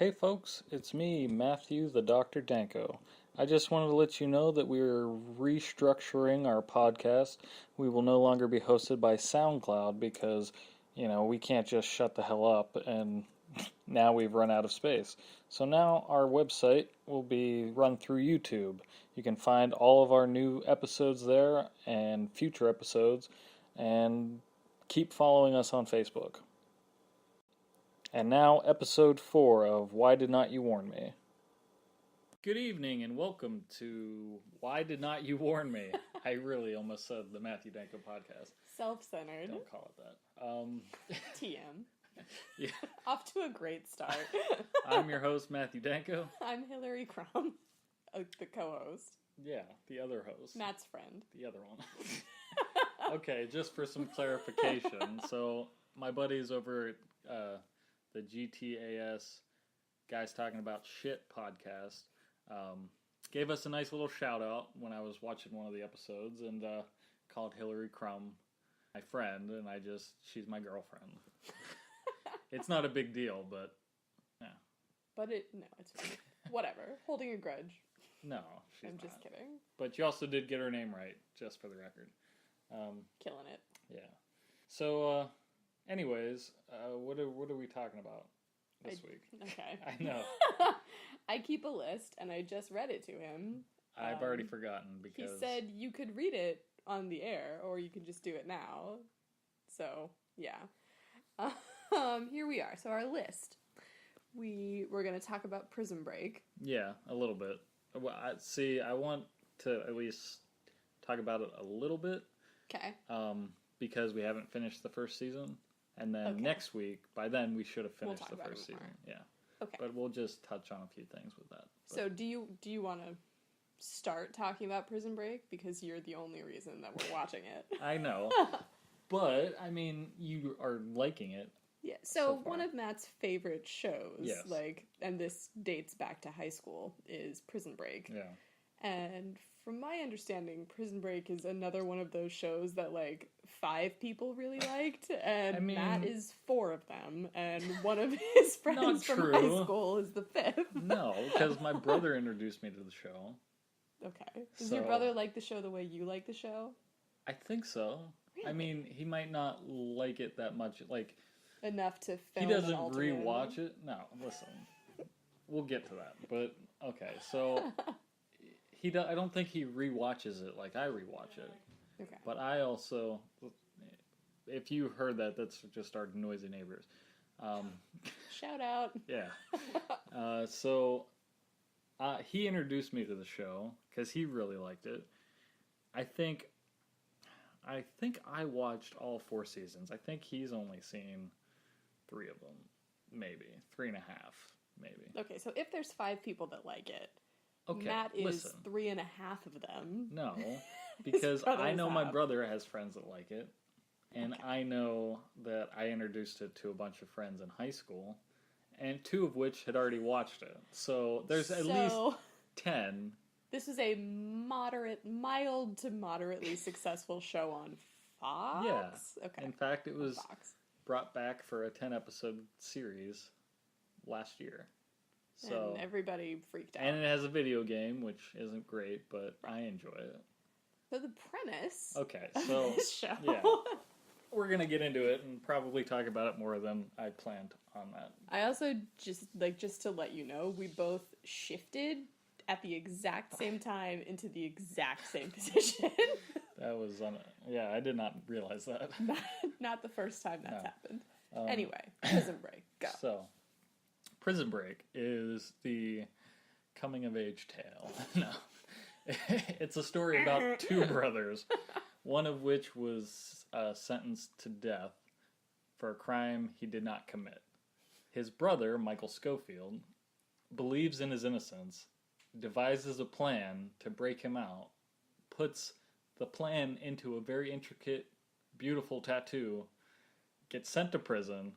Hey folks, it's me, Matthew the Dr. Danko. I just wanted to let you know that we're restructuring our podcast. We will no longer be hosted by SoundCloud because, we can't just shut the hell up and now we've run out of space. So now our website will be run through YouTube. You can find all of our new episodes there and future episodes, and keep following us on Facebook. And now, episode 4 of Why Did Not You Warn Me? Good evening, and welcome to Why Did Not You Warn Me? I really almost said the Matthew Danko podcast. Self-centered. Don't call it that. TM. Yeah. Off to a great start. I'm your host, Matthew Danko. I'm Hillary Crum, the co-host. Yeah, the other host. Matt's friend. The other one. Okay, just for some clarification. So, my buddies over at the GTAS Guys Talking About Shit podcast gave us a nice little shout out when I was watching one of the episodes, and called Hillary Crum my friend, and she's my girlfriend. It's not a big deal, but yeah. But it's fine. Whatever. Holding a grudge. No, she's I'm not. just kidding. But you also did get her name right, just for the record. Killing it. Yeah. So, anyways, what are we talking about this week? Okay. I know. I keep a list, and I just read it to him. I've already forgotten because... He said you could read it on the air, or you could just do it now. So, yeah. Here we are. So our list. We're going to talk about Prison Break. Yeah, a little bit. Well, I want to at least talk about it a little bit. Okay. Because we haven't finished the first season. And then next week, by then, we should have finished the first season. Yeah. Okay. But we'll just touch on a few things with that. But. So do you want to start talking about Prison Break? Because you're the only reason that we're watching it. I know. But, I mean, you are liking it. Yeah. So one of Matt's favorite shows, yes. And this dates back to high school, is Prison Break. Yeah. And from my understanding, Prison Break is another one of those shows that, 5 people really liked, and Matt is 4 of them, and one of his friends from high school is the 5th. No, because my brother introduced me to the show. Okay. Does your brother like the show the way you like the show? I think so. Really? I mean, he might not like it that much, enough to film. He doesn't rewatch it. No, listen. We'll get to that. But okay, so I don't think he rewatches it like I rewatch it. Okay. But I also, if you heard that, that's just our noisy neighbors. Shout out. Yeah. He introduced me to the show because he really liked it. I think I watched all 4 seasons. I think he's only seen 3 of them, maybe 3.5, maybe. Okay, so if there's 5 people that like it, okay, Matt is listen. 3.5 of them. No, because I know my brother has friends that like it, and I know that I introduced it to a bunch of friends in high school, and 2 of which had already watched it. So there's at least 10. This is a mild to moderately successful show on Fox? Yeah. Okay. In fact, it was brought back for a 10-episode series last year. So, and everybody freaked out. And it has a video game, which isn't great, but I enjoy it. So the premise of this show. Yeah. We're going to get into it and probably talk about it more than I planned on that. I also just to let you know, we both shifted at the exact same time into the exact same position. That was I did not realize that. Not the first time that's happened. Anyway, Prison Break, go. So, Prison Break is the coming-of-age tale. No. It's a story about 2 brothers, one of which was sentenced to death for a crime he did not commit. His brother, Michael Schofield, believes in his innocence, devises a plan to break him out, puts the plan into a very intricate, beautiful tattoo, gets sent to prison.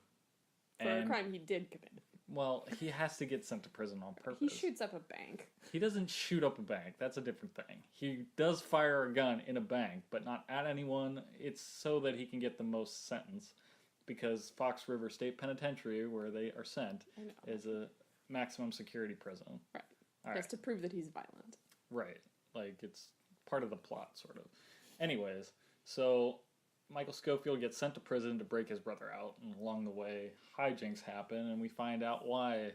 For a crime he did commit. Well, he has to get sent to prison on purpose. He shoots up a bank. He doesn't shoot up a bank. That's a different thing. He does fire a gun in a bank, but not at anyone. It's so that he can get the most sentence. Because Fox River State Penitentiary, where they are sent, is a maximum security prison. Right. Just to prove that he's violent. Right. Like, it's part of the plot, sort of. Anyways, so Michael Scofield gets sent to prison to break his brother out, and along the way, hijinks happen, and we find out why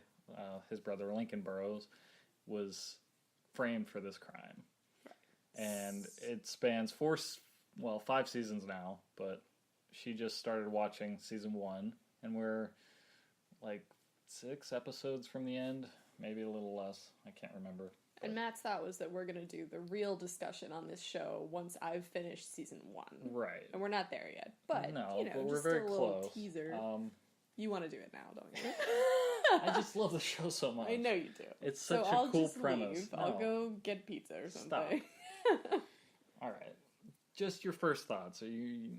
his brother, Lincoln Burrows, was framed for this crime. Right. And it spans 5 seasons now, but she just started watching season 1, and we're like 6 episodes from the end, maybe a little less. I can't remember. But. And Matt's thought was that we're going to do the real discussion on this show once I've finished season 1. Right. And we're not there yet. But, but we're just very a little close. Teaser. You want to do it now, don't you? I just love the show so much. I know you do. It's such a cool premise. Leave. I'll go get pizza or something. Stop. All right. Just your first thoughts. Are you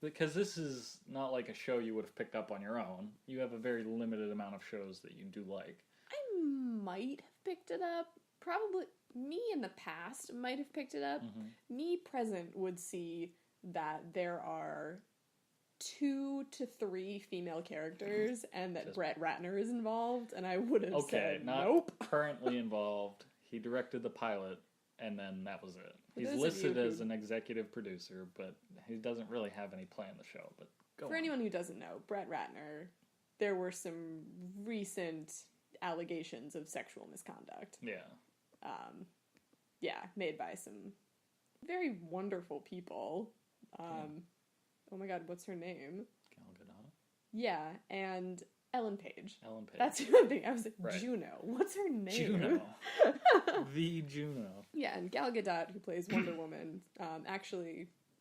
because this is not like a show you would have picked up on your own. You have a very limited amount of shows that you do like. I might have picked it up. Probably me in the past might have picked it up. Mm-hmm. Me present would see that there are 2 to 3 female characters and that Brett Ratner is involved, and I would have said nope. Currently involved. He directed the pilot, and then that was it. He's listed as an executive producer, but he doesn't really have any play in the show. But for anyone who doesn't know, Brett Ratner, there were some recent allegations of sexual misconduct. Yeah. Made by some very wonderful people. Oh my God, what's her name? Gal Gadot. Yeah, and Ellen Page. Ellen Page. That's who I'm thinking. I was like, Juno. What's her name? Juno. The Juno. Yeah, and Gal Gadot, who plays Wonder Woman,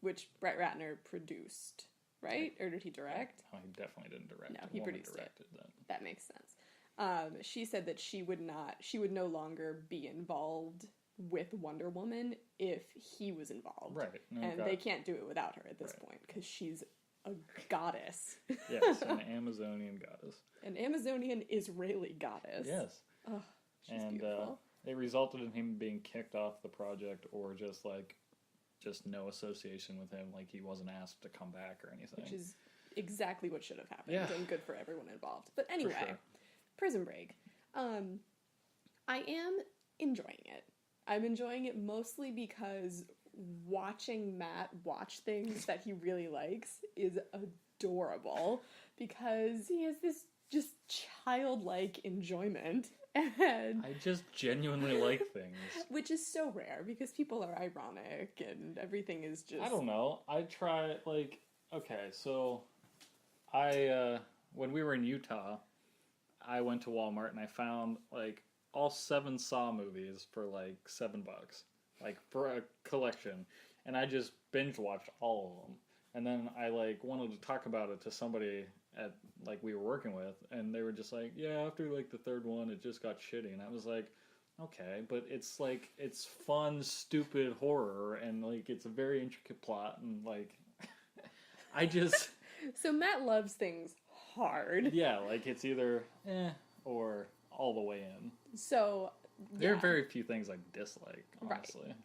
which Brett Ratner produced, right? Or did he direct? No, he definitely didn't direct. No, he produced it. That makes sense. She said that she would no longer be involved with Wonder Woman if he was involved. Right. And they can't do it without her at this point, because she's a goddess. Yes, an Amazonian goddess. An Amazonian Israeli goddess. Yes. Oh, she's beautiful. It resulted in him being kicked off the project, or just no association with him, like he wasn't asked to come back or anything. Which is exactly what should have happened, and good for everyone involved. But anyway, Prison Break. I am enjoying it. I'm enjoying it mostly because watching Matt watch things that he really likes is adorable, because he has this just childlike enjoyment. And I just genuinely like things. Which is so rare, because people are ironic and everything is just... I don't know. I try, so when we were in Utah, I went to Walmart and I found, all 7 Saw movies for $7, for a collection, and I just binge watched all of them. And then I wanted to talk about it to somebody at we were working with, and they were just like, yeah, after the 3rd one it just got shitty. And I was like, okay, but it's it's fun, stupid horror, and it's a very intricate plot, and I just so Matt loves things hard. Yeah, it's either or all the way in. So, there are very few things I dislike, honestly. Right.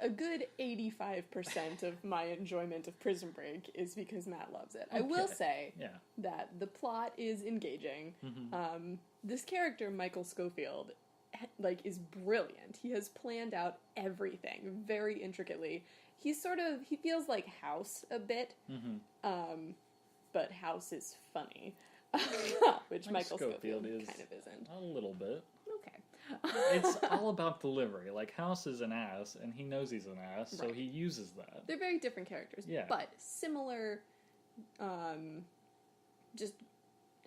A good 85% of my enjoyment of Prison Break is because Matt loves it. Okay. I will say that the plot is engaging. Mm-hmm. This character, Michael Scofield, is brilliant. He has planned out everything very intricately. He feels like House a bit, but House is funny. Which Michael Scofield kind of isn't. A little bit. Okay. It's all about delivery. House is an ass, and he knows he's an ass, so he uses that. They're very different characters, but similar, just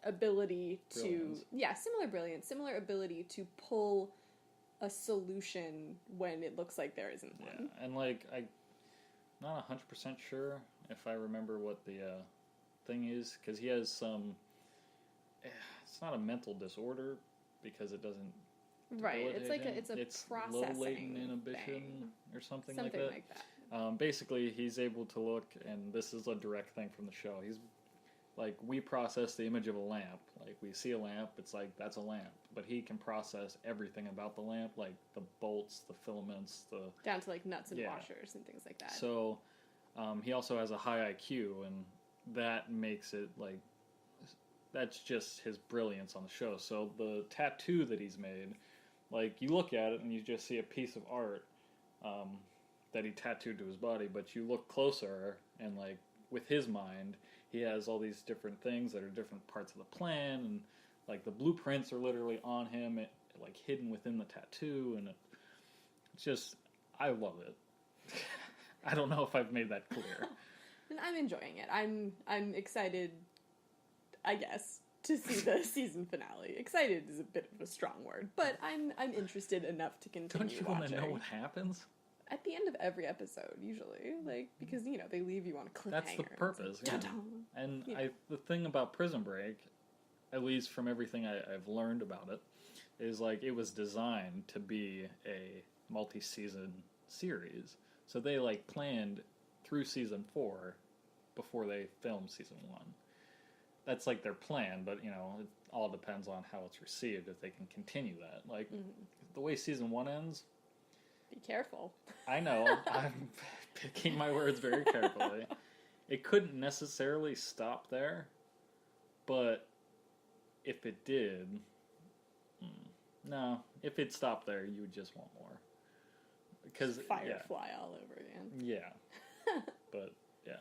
ability similar brilliance, similar ability to pull a solution when it looks like there isn't one. Yeah, and I'm not 100% sure if I remember what the thing is, because he has some... It's not a mental disorder, because it doesn't... Right, it's processing low latent inhibition thing. Or something like that. Basically, he's able to look, and this is a direct thing from the show. He's we process the image of a lamp. We see a lamp, it's that's a lamp. But he can process everything about the lamp, the bolts, the filaments, down to nuts and washers and things like that. So, he also has a high IQ, and that makes it that's just his brilliance on the show. So the tattoo that he's made, like, you look at it and you just see a piece of art that he tattooed to his body, but you look closer and, like, with his mind, he has all these different things that are different parts of the plan, and, like, the blueprints are literally on him, like, hidden within the tattoo, and it's just, I love it. I don't know if I've made that clear. And I'm enjoying it. I'm excited, I guess, to see the season finale. Excited is a bit of a strong word, but I'm interested enough to continue watching. Don't you want to know what happens? At the end of every episode, usually, like, because, you know, they leave you on a cliffhanger. That's the purpose, like, yeah. And the thing about Prison Break, at least from everything I've learned about it, is, like, it was designed to be a multi-season series. So they, like, planned through season 4 before they filmed season 1. That's, like, their plan, but, you know, it all depends on how it's received, if they can continue that. Like, the way season 1 ends... Be careful. I know. I'm picking my words very carefully. It couldn't necessarily stop there, but if it did... No, if it stopped there, you would just want more. Because Firefly all over again. Yeah. But, yeah.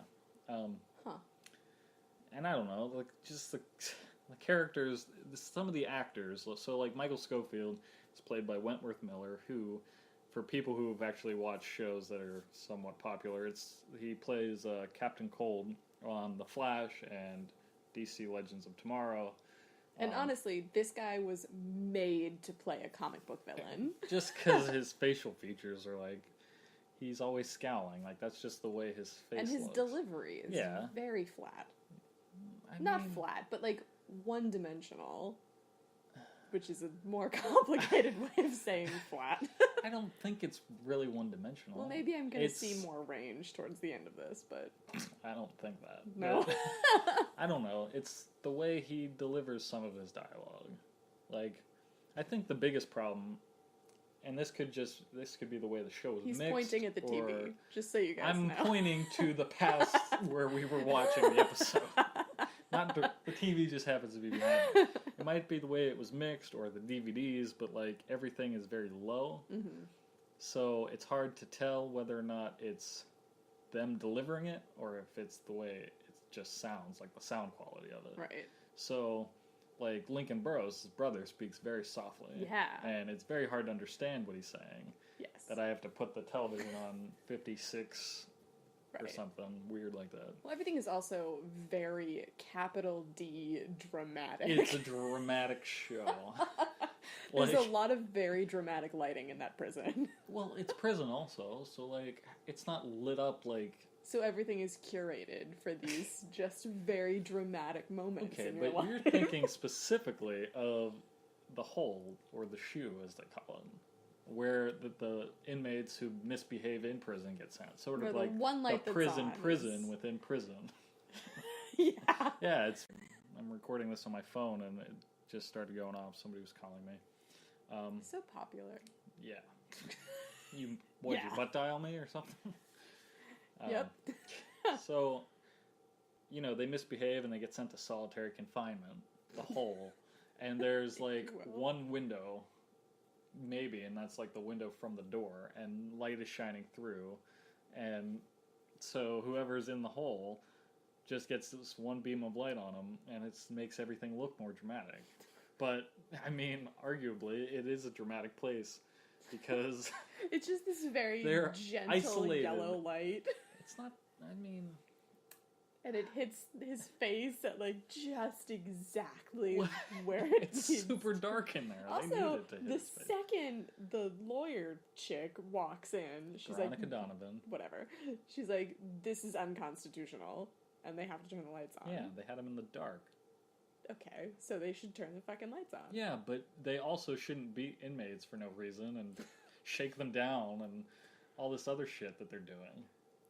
And I don't know, like, just the characters, some of the actors, so, like, Michael Scofield is played by Wentworth Miller, who, for people who have actually watched shows that are somewhat popular, he plays Captain Cold on The Flash and DC Legends of Tomorrow. And honestly, this guy was made to play a comic book villain. Just because his facial features are, like, he's always scowling. Like, that's just the way his face And his looks. delivery is very flat. Not flat, but, like, one-dimensional. Which is a more complicated way of saying flat. I don't think it's really one-dimensional. Well, maybe I'm going to see more range towards the end of this, but... I don't think that. No? I don't know. It's the way he delivers some of his dialogue. Like, I think the biggest problem... And this could be the way the show was mixed. He's pointing at the TV, just so you guys know. I'm pointing to the past where we were watching the episode. Not the TV just happens to be behind it. It might be the way it was mixed or the DVDs, but, like, everything is very low. Mm-hmm. So it's hard to tell whether or not it's them delivering it or if it's the way it just sounds, like the sound quality of it. Right. So... Like, Lincoln Burrows, his brother, speaks very softly. Yeah. And it's very hard to understand what he's saying. Yes. That I have to put the television on 56 or something weird like that. Well, everything is also very capital D dramatic. It's a dramatic show. There's a lot of very dramatic lighting in that prison. Well, it's prison also, so, like, it's not lit up like... So everything is curated for these just very dramatic moments in your life. Okay, but you're thinking specifically of the hole, or the shoe, as they call it, where the inmates who misbehave in prison get sent. Sort of like the prison within prison. Yeah. Yeah, I'm recording this on my phone, and it just started going off. Somebody was calling me. So popular. Yeah. You butt dial me or something? Yep. So, you know, they misbehave and they get sent to solitary confinement, the hole, and there's, like, one window, maybe, and that's, like, the window from the door, and light is shining through, and so whoever's in the hole just gets this one beam of light on them, and it makes everything look more dramatic. But, I mean, arguably, it is a dramatic place, because... It's just this very gentle isolated. Yellow light. It's not, I mean... And it hits his face at, like, just exactly where it It's needs. super dark in there. Also, the second the lawyer chick walks in, she's Veronica like... Donovan. Whatever. She's like, this is unconstitutional, and they have to turn the lights on. Yeah, they had him in the dark. Okay, so they should turn the fucking lights on. Yeah, but they also shouldn't beat inmates for no reason and shake them down and all this other shit that they're doing.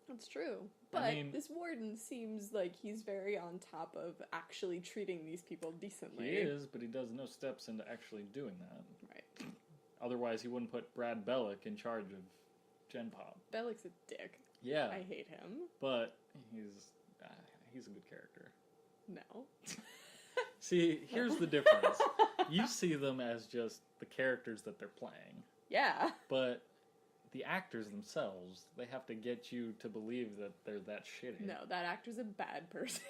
That's true. But this warden seems like he's very on top of actually treating these people decently. He is, but he does no steps into actually doing that. Right. Otherwise, he wouldn't put Brad Bellick in charge of Gen Pop. Bellick's a dick. Yeah. I hate him. But he's a good character. No. See, here's the difference. You see them as just the characters that they're playing. Yeah. But the actors themselves, they have to get you to believe that they're that shitty. No, that actor's a bad person.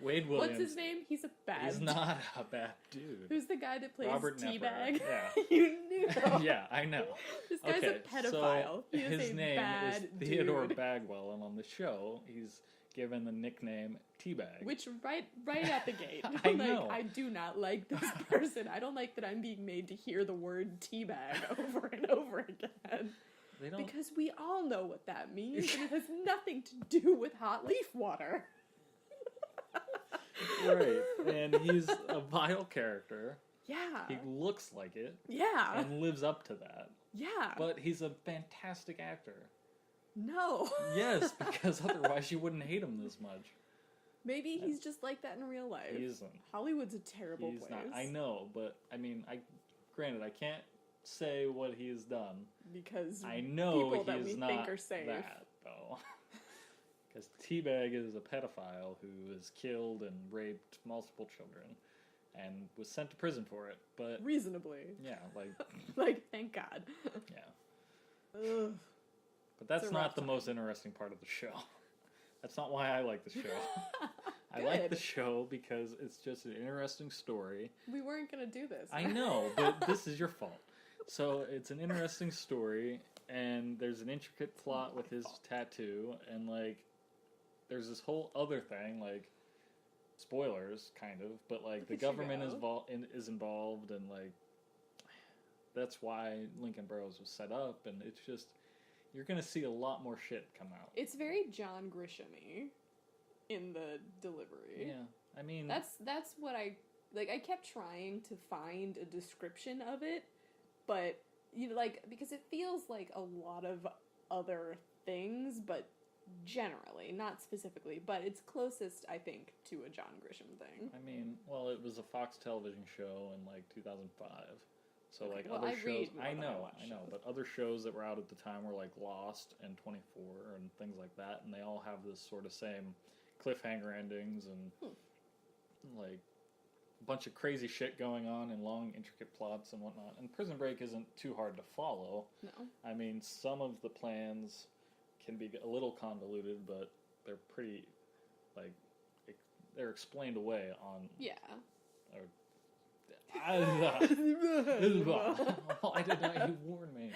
Wade Williams. What's his name? He's a bad He's not a bad dude. Who's the guy that plays Robert Teabag? Yeah. You knew. Yeah, I know. This guy's a pedophile. So he is his a name bad is Theodore dude. Bagwell, and on the show, he's given the nickname Teabag. Which, right at the gate, I I'm know. like, I do not like this person. I don't like that I'm being made to hear the word teabag over and over again. They don't... Because we all know what that means, and it has nothing to do with hot leaf water. Right, and he's a vile character. Yeah. He looks like it. Yeah. And lives up to that. Yeah. But he's a fantastic actor. No. Yes, because otherwise you wouldn't hate him this much. Maybe he's just like that in real life. He isn't. Hollywood's a terrible place. Not. I know, but I mean, granted, I can't say what he has done. Because I know people that he we is think not are safe. that, though. Because Teabag is a pedophile who has killed and raped multiple children and was sent to prison for it, but... Reasonably. Yeah, like... like, thank God. Yeah. Ugh. But that's not the most interesting part of the show. That's not why I like the show. I like the show because it's just an interesting story. We weren't going to do this. I know, but this is your fault. So it's an interesting story, and there's an intricate plot with his tattoo, and, like, there's this whole other thing, like, spoilers, kind of, but, like, the government is involved, and, like, that's why Lincoln Burroughs was set up, and it's just... You're going to see a lot more shit come out. It's very John Grisham-y in the delivery. Yeah, I mean... That's what I... Like, I kept trying to find a description of it, but, you know, like, because it feels like a lot of other things, but generally, not specifically, but it's closest, I think, to a John Grisham thing. I mean, well, it was a Fox television show in, like, 2005. So, like, well, other I shows... I know, but other shows that were out at the time were, like, Lost and 24 and things like that, and they all have this sort of same cliffhanger endings and, like, a bunch of crazy shit going on and long, intricate plots and whatnot. And Prison Break isn't too hard to follow. No. I mean, some of the plans can be a little convoluted, but they're pretty, like, they're explained away on... Yeah. I did not. You warned me.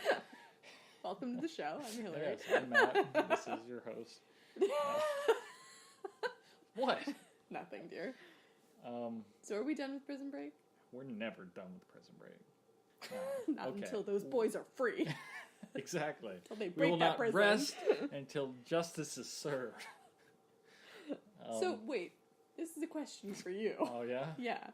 Welcome to the show. I'm Hillary. Yes, I'm Matt. This is your host. What? Nothing, dear. So are we done with Prison Break? We're never done with Prison Break. Not until those boys are free. Exactly. Until they We break will that not prison. rest until justice is served. So wait, this is a question for you. Oh yeah? Yeah.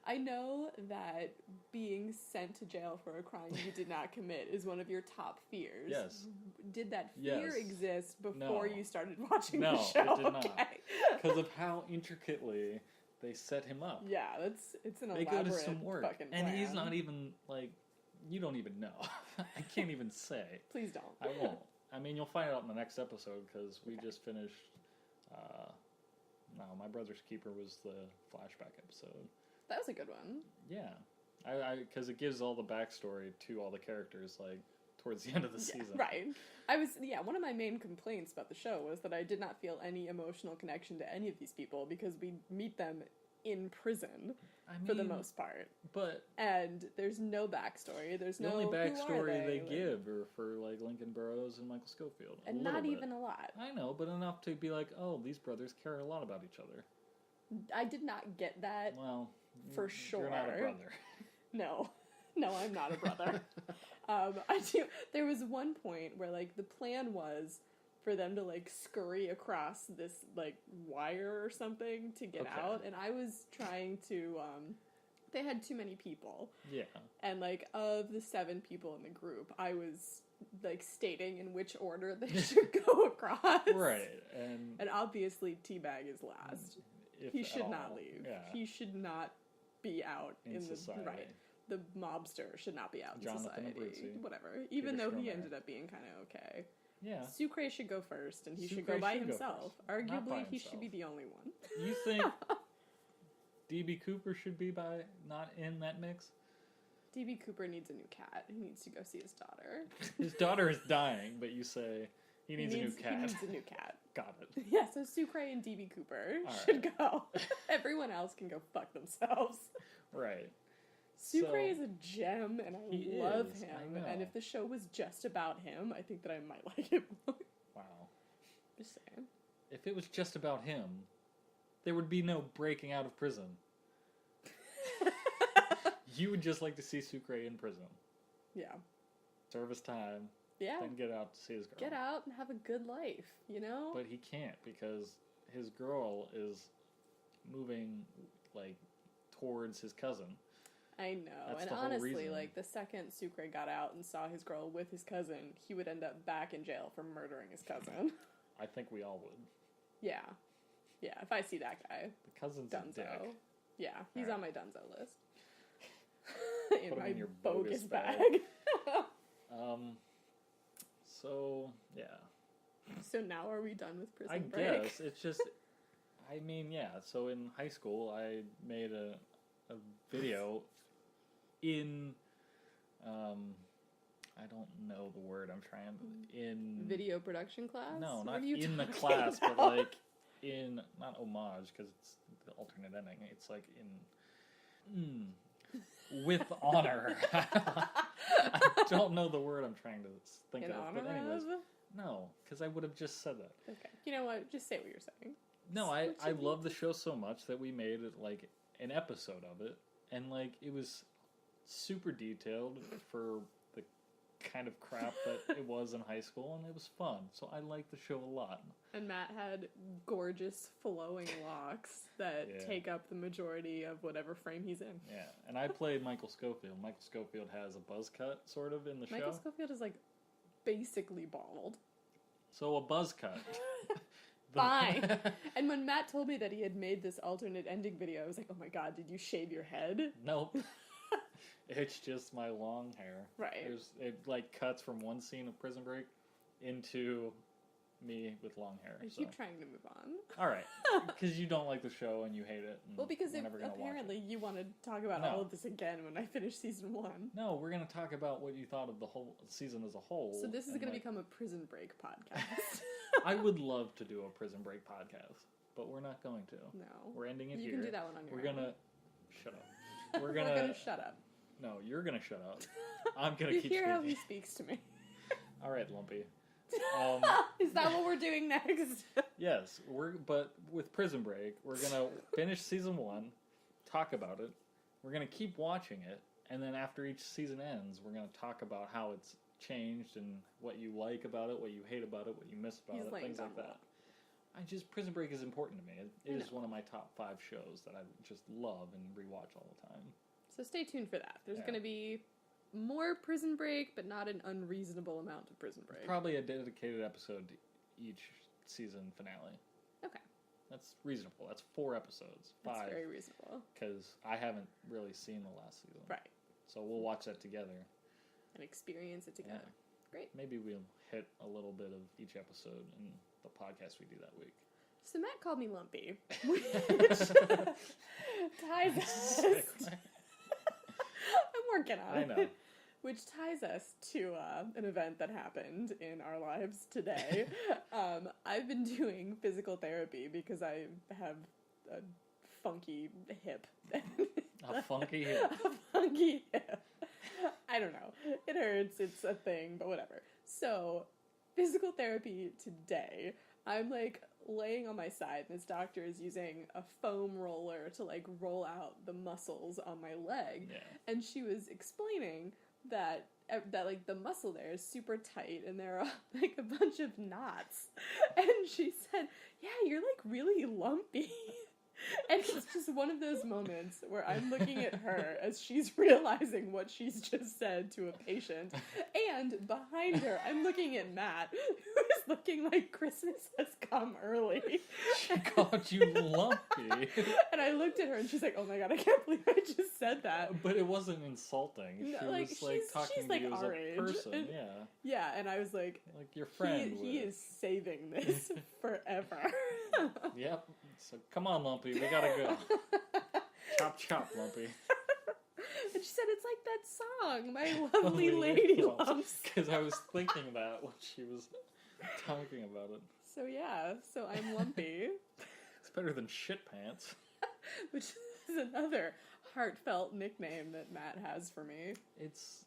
I know that being sent to jail for a crime you did not commit is one of your top fears. Yes. Did that fear Yes. exist before No. you started watching No, the show? it did not. Okay. Because of how intricately they set him up. Yeah, it's an They elaborate go to some work. fucking And he's plan. not even, like, you don't even know. I can't even say. Please don't. I won't. I mean, you'll find out in the next episode because we just finished. No, My Brother's Keeper was the flashback episode. That was a good one. Yeah, because it gives all the backstory to all the characters, like towards the end of the season. Right. One of my main complaints about the show was that I did not feel any emotional connection to any of these people because we meet them in prison for the most part. But and there's no backstory. There's the no only backstory they give are for like Lincoln Burroughs and Michael Scofield, and not even a lot. I know, but enough to be like, oh, these brothers care a lot about each other. I did not get that. Well, for sure. You're not a brother. No, I'm not a brother. I do. There was one point where like the plan was for them to like scurry across this like wire or something to get out, and I was trying to. They had too many people. Yeah. And like of the 7 people in the group, I was like stating in which order they should go across. Right, and obviously Teabag is last. He should not leave. Yeah. He should not be out in society. Right. The mobster should not be out Jonathan in society. Abruzzi. Whatever. Even though he ended up being kind of okay. Yeah. Sucre should go first, and he should Sucre go by should go himself. first. Not by Arguably, he himself. should be the only one. You think... D.B. Cooper should be not in that mix? D.B. Cooper needs a new cat. He needs to go see his daughter. His daughter is dying, but you say he needs a new cat. He needs a new cat. Got it. Yeah, so Sucre and D.B. Cooper should go. Everyone else can go fuck themselves. Right. Sucre is a gem, and I love him. And if the show was just about him, I think that I might like it more. Wow. Just saying. If it was just about him, there would be no breaking out of prison. You would just like to see Sucre in prison. Yeah. Serve his time. Yeah. Then get out to see his girl. Get out and have a good life, you know? But he can't because his girl is moving, like, towards his cousin. I know. That's and honestly, like, the second Sucre got out and saw his girl with his cousin, he would end up back in jail for murdering his cousin. I think we all would. Yeah. Yeah, if I see that guy. The cousin's Dunzo. a dick. Yeah, he's on my Dunzo list. Put him in your bogus bag. So, yeah. So now are we done with Prison Break? I guess. It's just, I mean, yeah. So in high school, I made a video in, I don't know the word I'm trying to, in... Video production class? No, not in the class, but like in, not homage, because it's the alternate ending. It's like in, with honor. I don't know the word I'm trying to think in of. Honor But anyways, of? no, because I would have just said that. Okay. You know what? Just say what you're saying. No, I love the show so much that we made it like an episode of it, and like it was super detailed for the kind of crap that it was in high school, and it was fun. So I liked the show a lot. And Matt had gorgeous flowing locks that take up the majority of whatever frame he's in. Yeah, and I played Michael Scofield. Michael Scofield has a buzz cut, sort of, in the show. Michael Scofield is, like, basically bald. So a buzz cut. Fine. And when Matt told me that he had made this alternate ending video, I was like, oh my god, did you shave your head? Nope. It's just my long hair. Right. It, like, cuts from one scene of Prison Break into me with long hair. I keep trying to move on. All right. Because you don't like the show and you hate it. And well, because apparently you want to talk about all of this again when I finish season 1. No, we're going to talk about what you thought of the whole season as a whole. So this is going to become a Prison Break podcast. I would love to do a Prison Break podcast, but we're not going to. No. We're ending it here. You can do that one on your own. We're going to... Shut up. We're going to shut up. No, you're going to shut up. I'm going to keep speaking. You hear how he speaks to me. All right, Lumpy. Is that what we're doing next? Yes, but with Prison Break, we're going to finish season 1, talk about it, we're going to keep watching it, and then after each season ends, we're going to talk about how it's changed and what you like about it, what you hate about it, what you miss about it, things like that. Prison Break is important to me. It is one of my top 5 shows that I just love and rewatch all the time. So stay tuned for that. There's going to be more Prison Break, but not an unreasonable amount of Prison Break. Probably a dedicated episode to each season finale. Okay. That's reasonable. That's 4 episodes. 5. That's very reasonable. Because I haven't really seen the last season. Right. So we'll watch that together. And experience it together. Yeah. Great. Maybe we'll hit a little bit of each episode in the podcast we do that week. So Matt called me Lumpy, which ties us... I'm working on it. I know. Which ties us to an event that happened in our lives today. I've been doing physical therapy because I have a funky hip. A funky hip? A funky hip. I don't know. It hurts. It's a thing, but whatever. So, physical therapy today. I'm, like, laying on my side, and this doctor is using a foam roller to, like, roll out the muscles on my leg. Yeah. And she was explaining that like the muscle there is super tight and there are like a bunch of knots. And she said, yeah, you're like really lumpy. And it's just one of those moments where I'm looking at her as she's realizing what she's just said to a patient. And behind her, I'm looking at Matt, who is looking like Christmas has come early. She called you lumpy. And I looked at her and she's like, oh my god, I can't believe I just said that. But it wasn't insulting. No, she like, was like talking to like you as a age. person. Yeah. Yeah, and I was like your friend. He is saving this forever. Yep. So come on, Lumpy, we gotta go. Chop, chop, Lumpy. And she said, it's like that song, My Lovely Lady Lumps. Because I was thinking that when she was talking about it. So yeah, I'm Lumpy. It's better than Shit Pants. Which is another heartfelt nickname that Matt has for me. It's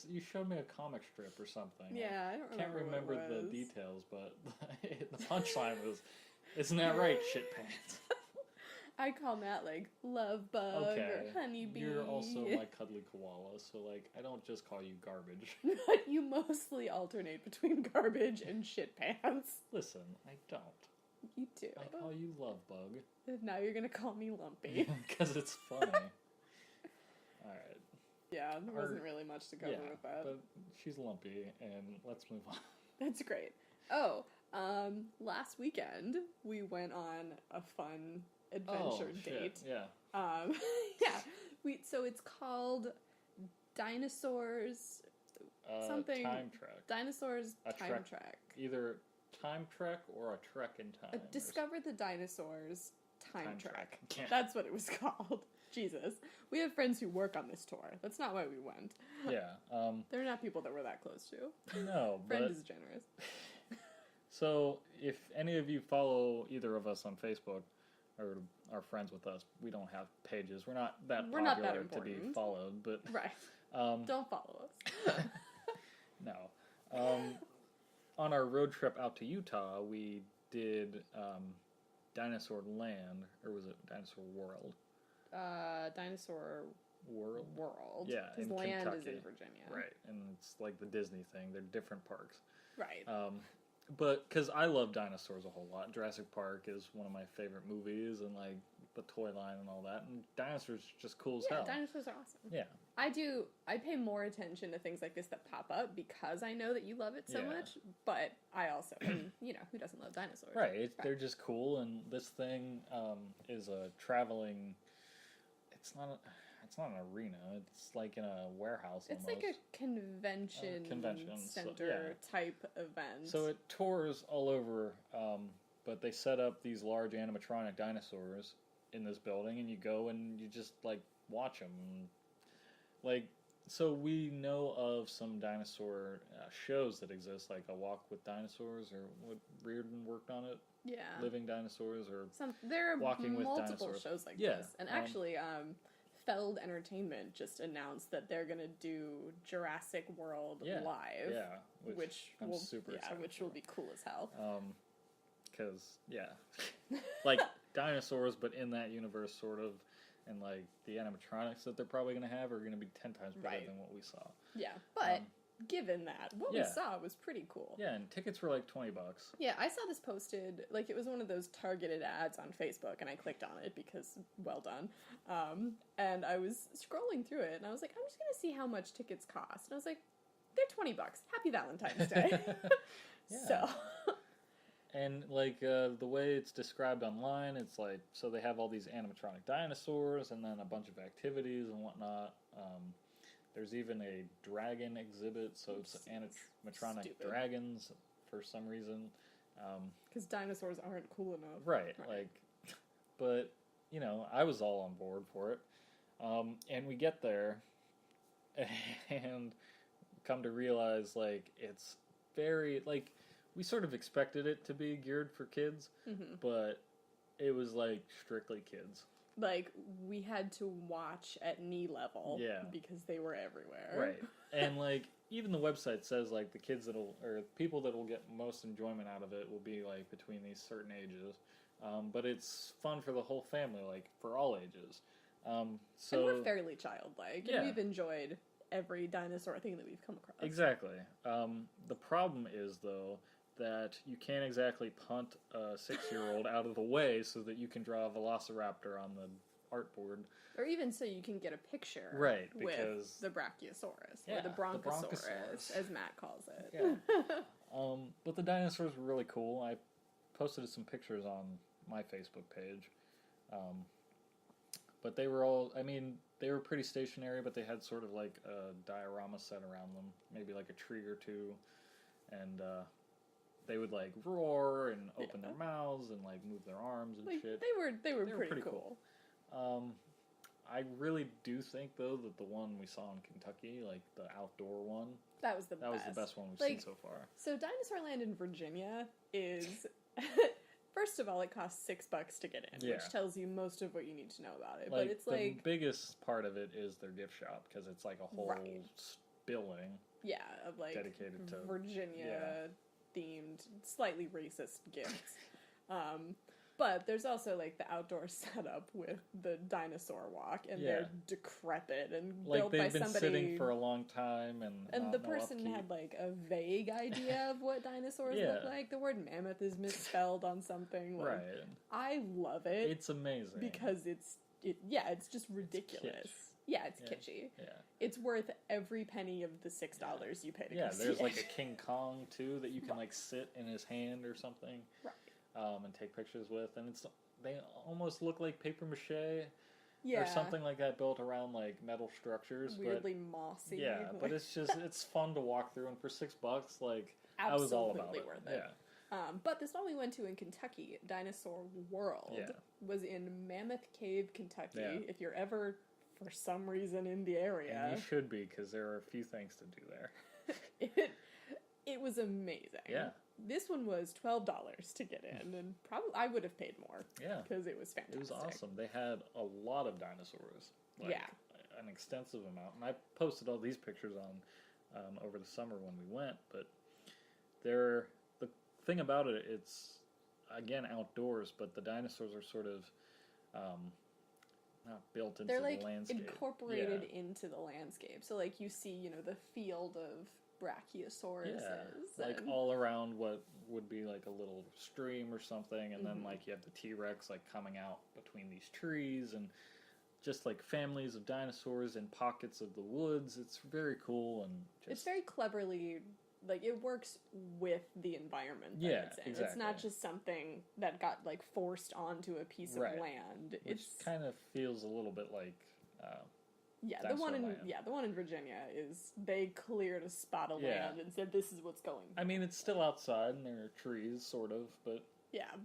you showed me a comic strip or something. Yeah, I don't remember. Can't remember the details, but the punchline was, "Isn't that right, Shit Pants?" I call Matt like Love Bug or Honeybee. You're also my cuddly koala, so like I don't just call you garbage. But you mostly alternate between garbage and Shit Pants. Listen, I don't. You do. I call you Love Bug. And now you're gonna call me Lumpy. Because it's funny. Alright. Yeah, there wasn't really much to cover with that. But she's Lumpy, and let's move on. That's great. Oh, last weekend we went on a fun adventure date. Yeah. Yeah. So it's called Dinosaurs something. Time Trek. Dinosaurs Time Trek. Either Time Trek or a Trek in Time. Discover the Dinosaurs Time Trek. Yeah. That's what it was called. Jesus. We have friends who work on this tour. That's not why we went. Yeah. They're not people that we're that close to. No, Friend is generous. So, if any of you follow either of us on Facebook or are friends with us, we don't have pages. We're not that popular to be followed, but right. Don't follow us. No. On our road trip out to Utah, we did Dinosaur Land, or was it Dinosaur World? Dinosaur World. Yeah, because Land Kentucky. Is in Virginia. Right, and it's like the Disney thing. They're different parks. Right. But because I love dinosaurs a whole lot. Jurassic Park is one of my favorite movies, and like the toy line and all that. And dinosaurs are just cool as hell. Yeah, dinosaurs are awesome. Yeah. I pay more attention to things like this that pop up because I know that you love it so much. But I also, who doesn't love dinosaurs? Right. They're just cool, and this thing is a traveling. It's not an arena. It's like in a warehouse. It's almost. like a convention center type event. So it tours all over, but they set up these large animatronic dinosaurs in this building, and you go and you just like watch them. Like, so we know of some dinosaur shows that exist, like A Walk with Dinosaurs, or what Reardon worked on it. Yeah. Living Dinosaurs, or there are Walking with multiple Dinosaurs. shows like this, and actually, Feld Entertainment just announced that they're gonna do Jurassic World live. Yeah, which I'm super excited which will be cool as hell. Because like dinosaurs, but in that universe, sort of, and like the animatronics that they're probably gonna have are gonna be 10 times better than what we saw. Yeah, but. Given that, what we saw was pretty cool. Yeah, and tickets were like $20. Yeah, I saw this posted, like it was one of those targeted ads on Facebook, and I clicked on it because, well done. And I was scrolling through it, and I was like, I'm just going to see how much tickets cost. And I was like, they're $20. Happy Valentine's Day. So. And like the way it's described online, it's like, so they have all these animatronic dinosaurs, and then a bunch of activities and whatnot. There's even a dragon exhibit, so it's animatronic dragons for some reason. Because dinosaurs aren't cool enough. Right, like, but, I was all on board for it. And we get there, and come to realize, like, it's very, like, we sort of expected it to be geared for kids, but it was, like, strictly kids. Like, we had to watch at knee level because they were everywhere. Right. And, like, even the website says, like, the kids or people that will get most enjoyment out of it will be, like, between these certain ages. But it's fun for the whole family, like, for all ages. And we're fairly childlike, and we've enjoyed every dinosaur thing that we've come across. Exactly. The problem is, though, that you can't exactly punt a 6-year-old out of the way so that you can draw a velociraptor on the artboard. Or even so you can get a picture with the Brachiosaurus, or the Bronchosaurus, as Matt calls it. Yeah. But the dinosaurs were really cool. I posted some pictures on my Facebook page. But they were all, they were pretty stationary, but they had sort of like a diorama set around them, maybe like a tree or two, and they would like roar and open their mouths and like move their arms and shit. They were pretty cool. I really do think, though, that the one we saw in Kentucky, like the outdoor one, that was the best one we've seen so far. So Dinosaurland in Virginia is, first of all, it costs $6 to get in, which tells you most of what you need to know about it. But it's the biggest part of it is their gift shop, because it's like a whole building. Yeah, of like dedicated to Virginia themed, slightly racist gifts. But there's also like the outdoor setup with the dinosaur walk, and they're decrepit and built by somebody. They've been sitting for a long time, and the person had like a vague idea of what dinosaurs look like. The word mammoth is misspelled on something. Like, right. I love it. It's amazing because it's just ridiculous. It's kitschy. Yeah. It's worth every penny of the $6 you pay to go see there's it. like a King Kong too that you can like sit in his hand or something. Right. And take pictures with, and they almost look like papier mache or something like that, built around like metal structures, weirdly mossy. Yeah, but it's fun to walk through, and for $6, like absolutely I was all about it. Worth it. Yeah. But this one we went to in Kentucky, Dinosaur World, was in Mammoth Cave, Kentucky. Yeah. If you're ever, for some reason, in the area, and you should be, because there are a few things to do there. It was amazing. Yeah. This one was $12 to get in, and probably I would have paid more. Yeah. Because it was fantastic. It was awesome. They had a lot of dinosaurs. An extensive amount. And I posted all these pictures on over the summer when we went, but the thing about it, it's, again, outdoors, but the dinosaurs are sort of not built into the landscape. They're incorporated into the landscape. So, like, you see, the field of Brachiosauruses. Like all around what would be like a little stream or something, and then like you have the T-Rex like coming out between these trees, and just like families of dinosaurs in pockets of the woods. It's very cool, and it's very cleverly, like, it works with the environment that it's in. Exactly. It's not just something that got like forced onto a piece of land. Which kind of feels a little bit like the one in Virginia is they cleared a spot of land and said this is what's going on. I mean, it's still outside and there are trees, sort of, but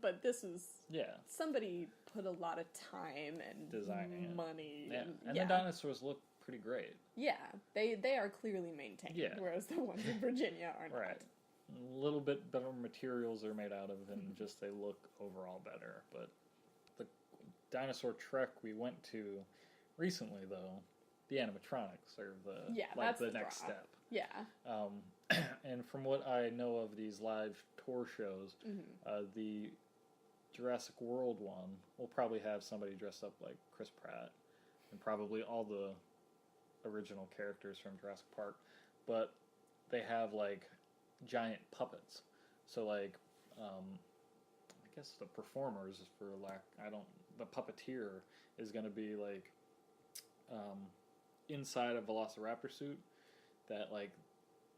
but this is somebody put a lot of time and designing money. And the dinosaurs look pretty great. Yeah, they are clearly maintained, whereas the ones in Virginia are not. Right. A little bit better materials they're made out of, and just they look overall better. But the dinosaur trek we went to recently, though, the animatronics are the next step. Yeah. And from what I know of these live tour shows, the Jurassic World one will probably have somebody dressed up like Chris Pratt, and probably all the original characters from Jurassic Park, but they have like giant puppets. So like, I guess the performers, the puppeteer is going to be like, inside a velociraptor suit, that like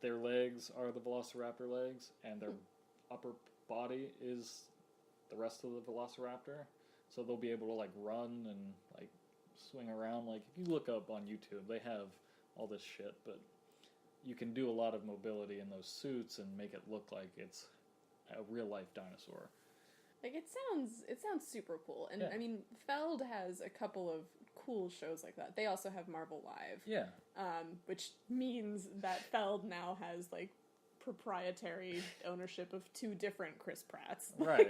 their legs are the velociraptor legs and their upper body is the rest of the velociraptor, so they'll be able to like run and like swing around. Like if you look up on YouTube, they have all this shit, but you can do a lot of mobility in those suits and make it look like it's a real life dinosaur. Like, it sounds super cool. And, I mean, Feld has a couple of cool shows like that. They also have Marvel Live. Yeah. Which means that Feld now has, like, proprietary ownership of 2 different Chris Pratts. Right.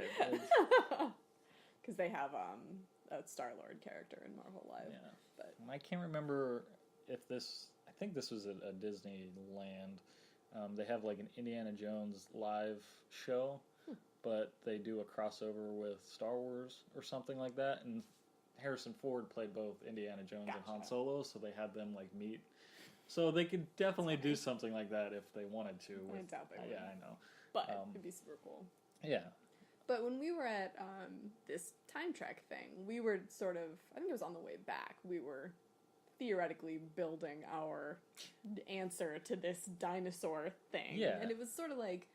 Because they have a Star-Lord character in Marvel Live. Yeah. But I can't remember if I think this was at a Disneyland. They have, like, an Indiana Jones live show. But they do a crossover with Star Wars or something like that, and Harrison Ford played both Indiana Jones and Han Solo, so they had them like meet. So they could definitely do something like that if they wanted to. I doubt they would. Yeah, I know. But it'd be super cool. Yeah. But when we were at this time trek thing, we were sort of, I think it was on the way back, we were theoretically building our answer to this dinosaur thing. Yeah. And it was sort of like,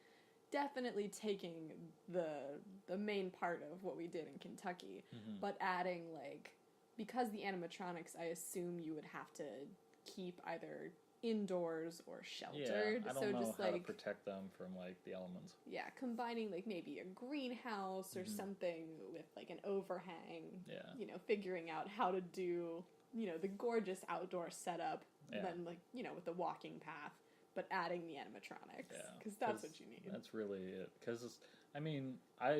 definitely taking the main part of what we did in Kentucky, but adding, like, because the animatronics, I assume you would have to keep either indoors or sheltered. Yeah, I don't know how to protect them from, like, the elements. Yeah, combining, like, maybe a greenhouse or something with, like, an overhang. Yeah. Figuring out how to do the gorgeous outdoor setup, Yeah. and then, like, with the walking path, but adding the animatronics. Yeah. Because that's what you need. That's really it. Because, I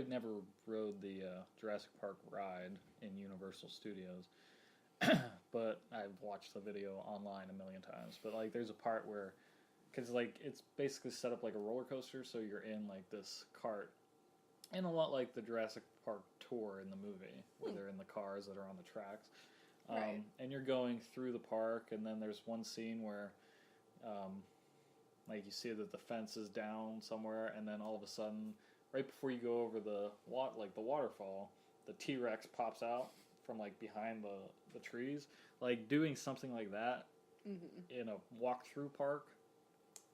never rode the Jurassic Park ride in Universal Studios, but I've watched the video online a million times. But, like, there's a part where, because, like, it's basically set up like a roller coaster, so you're in, like, this cart, and a lot like the Jurassic Park tour in the movie, where they're in the cars that are on the tracks. Right. And you're going through the park, and then there's one scene where, like, you see that the fence is down somewhere, and then all of a sudden, right before you go over the waterfall, the T-Rex pops out from, like, behind the trees. Like, doing something like that in a walk-through park,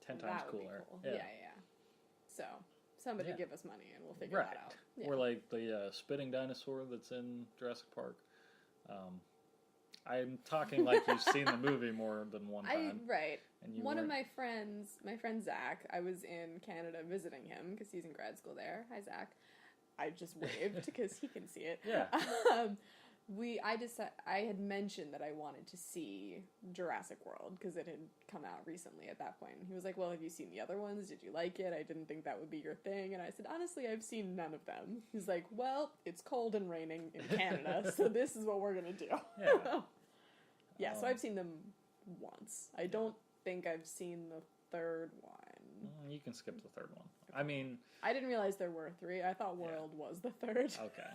10 times that would cooler. Be cool. Yeah. So, somebody give us money and we'll figure that out. Yeah. Or, like, the spitting dinosaur that's in Jurassic Park. I'm talking like you've seen the movie more than one time. Right. And one of my friend Zach, I was in Canada visiting him because he's in grad school there. Hi, Zach. I just waved because he can see it. Yeah. I had mentioned that I wanted to see Jurassic World because it had come out recently at that point. And he was like, well, have you seen the other ones? Did you like it? I didn't think that would be your thing. And I said, honestly, I've seen none of them. He's like, well, it's cold and raining in Canada, so this is what we're going to do. Yeah. Yeah, so I've seen them once. I don't think I've seen the third one. You can skip the third one. I mean... I didn't realize there were 3. I thought World was the third. Okay.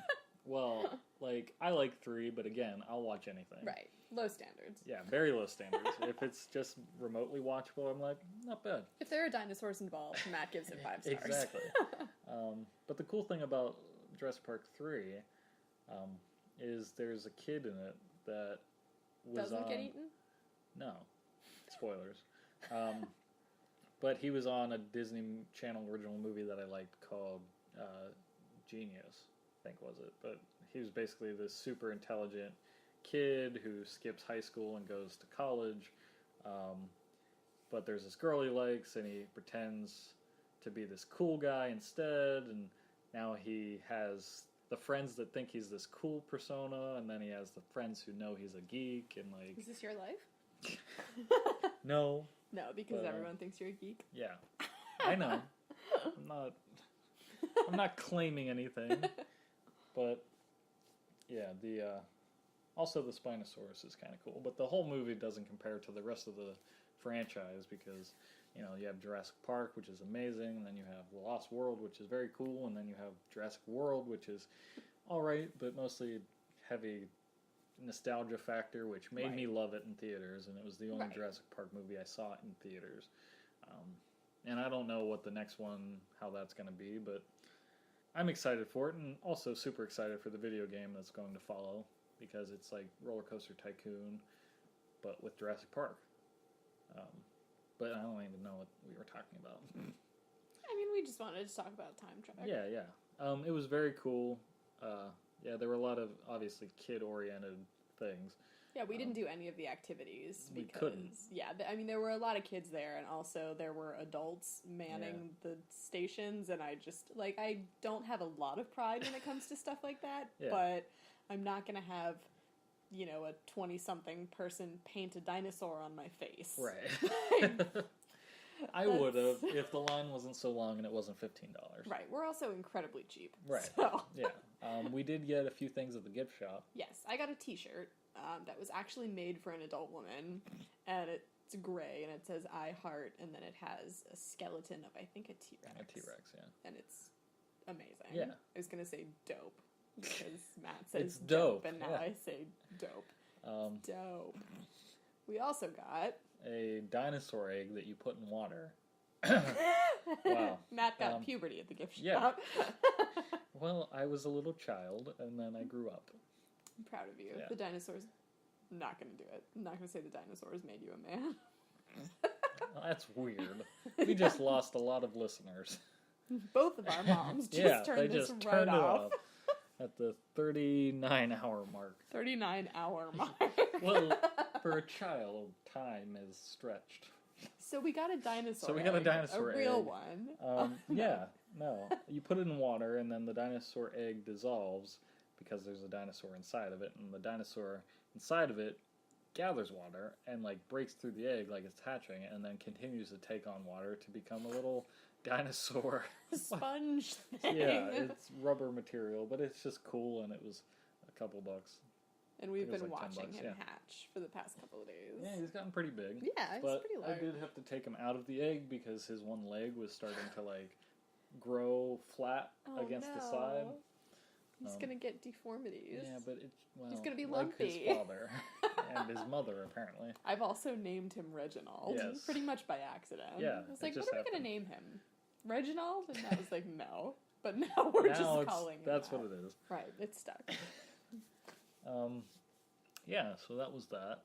Well, like, I like 3, but again, I'll watch anything. Right. Low standards. Yeah, very low standards. If it's just remotely watchable, I'm like, not bad. If there are dinosaurs involved, Matt gives it 5 stars. Exactly. But the cool thing about Jurassic Park 3 is there's a kid in it that was Doesn't get eaten? No. Spoilers. But he was on a Disney Channel original movie that I liked called Genius, I think was it. But he was basically this super intelligent kid who skips high school and goes to college. But there's this girl he likes, and he pretends to be this cool guy instead. And now he has the friends that think he's this cool persona, and then he has the friends who know he's a geek. And like, is this your life? No. No, because everyone thinks you're a geek. Yeah, I know. I'm not claiming anything, but yeah, also the Spinosaurus is kind of cool. But the whole movie doesn't compare to the rest of the franchise because you have Jurassic Park, which is amazing, and then you have The Lost World, which is very cool, and then you have Jurassic World, which is all right, but mostly heavy nostalgia factor, which made me love it in theaters, and it was the only Jurassic Park movie I saw in theaters. And I don't know what the next one, how that's going to be, but I'm excited for it, and also super excited for the video game that's going to follow, because it's like Roller Coaster Tycoon, but with Jurassic Park. But I don't even know what we were talking about. I mean, we just wanted to talk about Time Trek. Yeah. It was very cool. Yeah, there were a lot of, obviously, kid-oriented things. Yeah, we didn't do any of the activities because... We couldn't. Yeah, I mean, there were a lot of kids there, and also there were adults manning the stations, and I don't have a lot of pride when it comes to stuff like that, but I'm not going to have, a 20-something person paint a dinosaur on my face. Right. I would have if the line wasn't so long and it wasn't $15. Right. We're also incredibly cheap. Right. So. Yeah. We did get a few things at the gift shop. Yes. I got a t-shirt that was actually made for an adult woman, and it's gray, and it says I heart, and then it has a skeleton of, I think, a T-Rex. A T-Rex, yeah. And it's amazing. Yeah. I was going to say dope, because Matt says it's dope, and now I say dope. Dope. We also got... a dinosaur egg that you put in water. Wow. Matt got puberty at the gift shop. Yeah. Well, I was a little child, and then I grew up. I'm proud of you. Yeah. The dinosaurs... I'm not going to do it. I'm not going to say the dinosaurs made you a man. Well, that's weird. We just lost a lot of listeners. Both of our moms just turned this right off. At the 39-hour mark. 39-hour mark. Well, for a child, time is stretched. So we got a dinosaur So we got a dinosaur egg. A real egg. one. Yeah, no. You put it in water, and then the dinosaur egg dissolves because there's a dinosaur inside of it, and the dinosaur inside of it gathers water and like breaks through the egg like it's hatching, and then continues to take on water to become a little dinosaur sponge thing. Yeah, it's rubber material, but it's just cool, and it was a couple bucks. And we've been watching him hatch for the past couple of days. Yeah, he's gotten pretty big. Yeah, he's pretty large. I did have to take him out of the egg because his one leg was starting to like grow flat against the side. He's gonna get deformities. Yeah, but he's gonna be like lumpy. his father and his mother apparently. I've also named him Reginald, pretty much by accident. Yeah, I was like, what are we gonna name him? Reginald? And I was like, no. But now we're just calling him that's that. what it is. Right, it's stuck. Yeah, so that was that.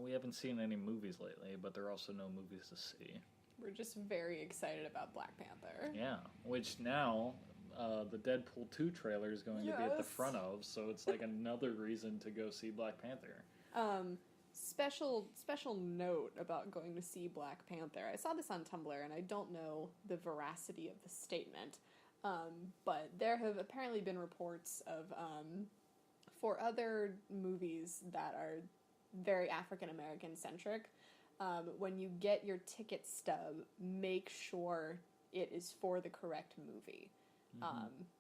We haven't seen any movies lately, but there are also no movies to see. We're just very excited about Black Panther. Yeah, which now the Deadpool 2 trailer is going to be at the front of, so it's like another reason to go see Black Panther. Special note about going to see Black Panther. I saw this on Tumblr, and I don't know the veracity of the statement, but there have apparently been reports of... for other movies that are very African-American centric, when you get your ticket stub, make sure it is for the correct movie.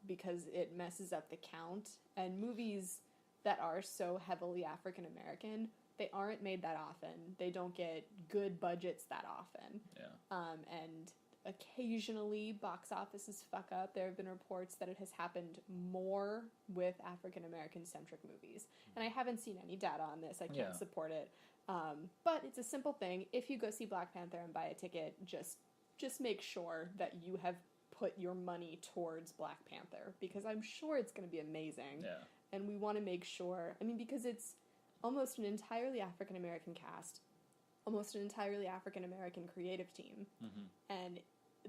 Because it messes up the count. And movies that are so heavily African-American, they aren't made that often. They don't get good budgets that often. Yeah. And occasionally box offices fuck up. There have been reports that it has happened more with African-American centric movies. And I haven't seen any data on this. I can't support it. But it's a simple thing. If you go see Black Panther and buy a ticket, just make sure that you have put your money towards Black Panther, because I'm sure it's going to be amazing. Yeah. And we want to make sure, because it's almost an entirely African-American cast, almost an entirely African-American creative team. And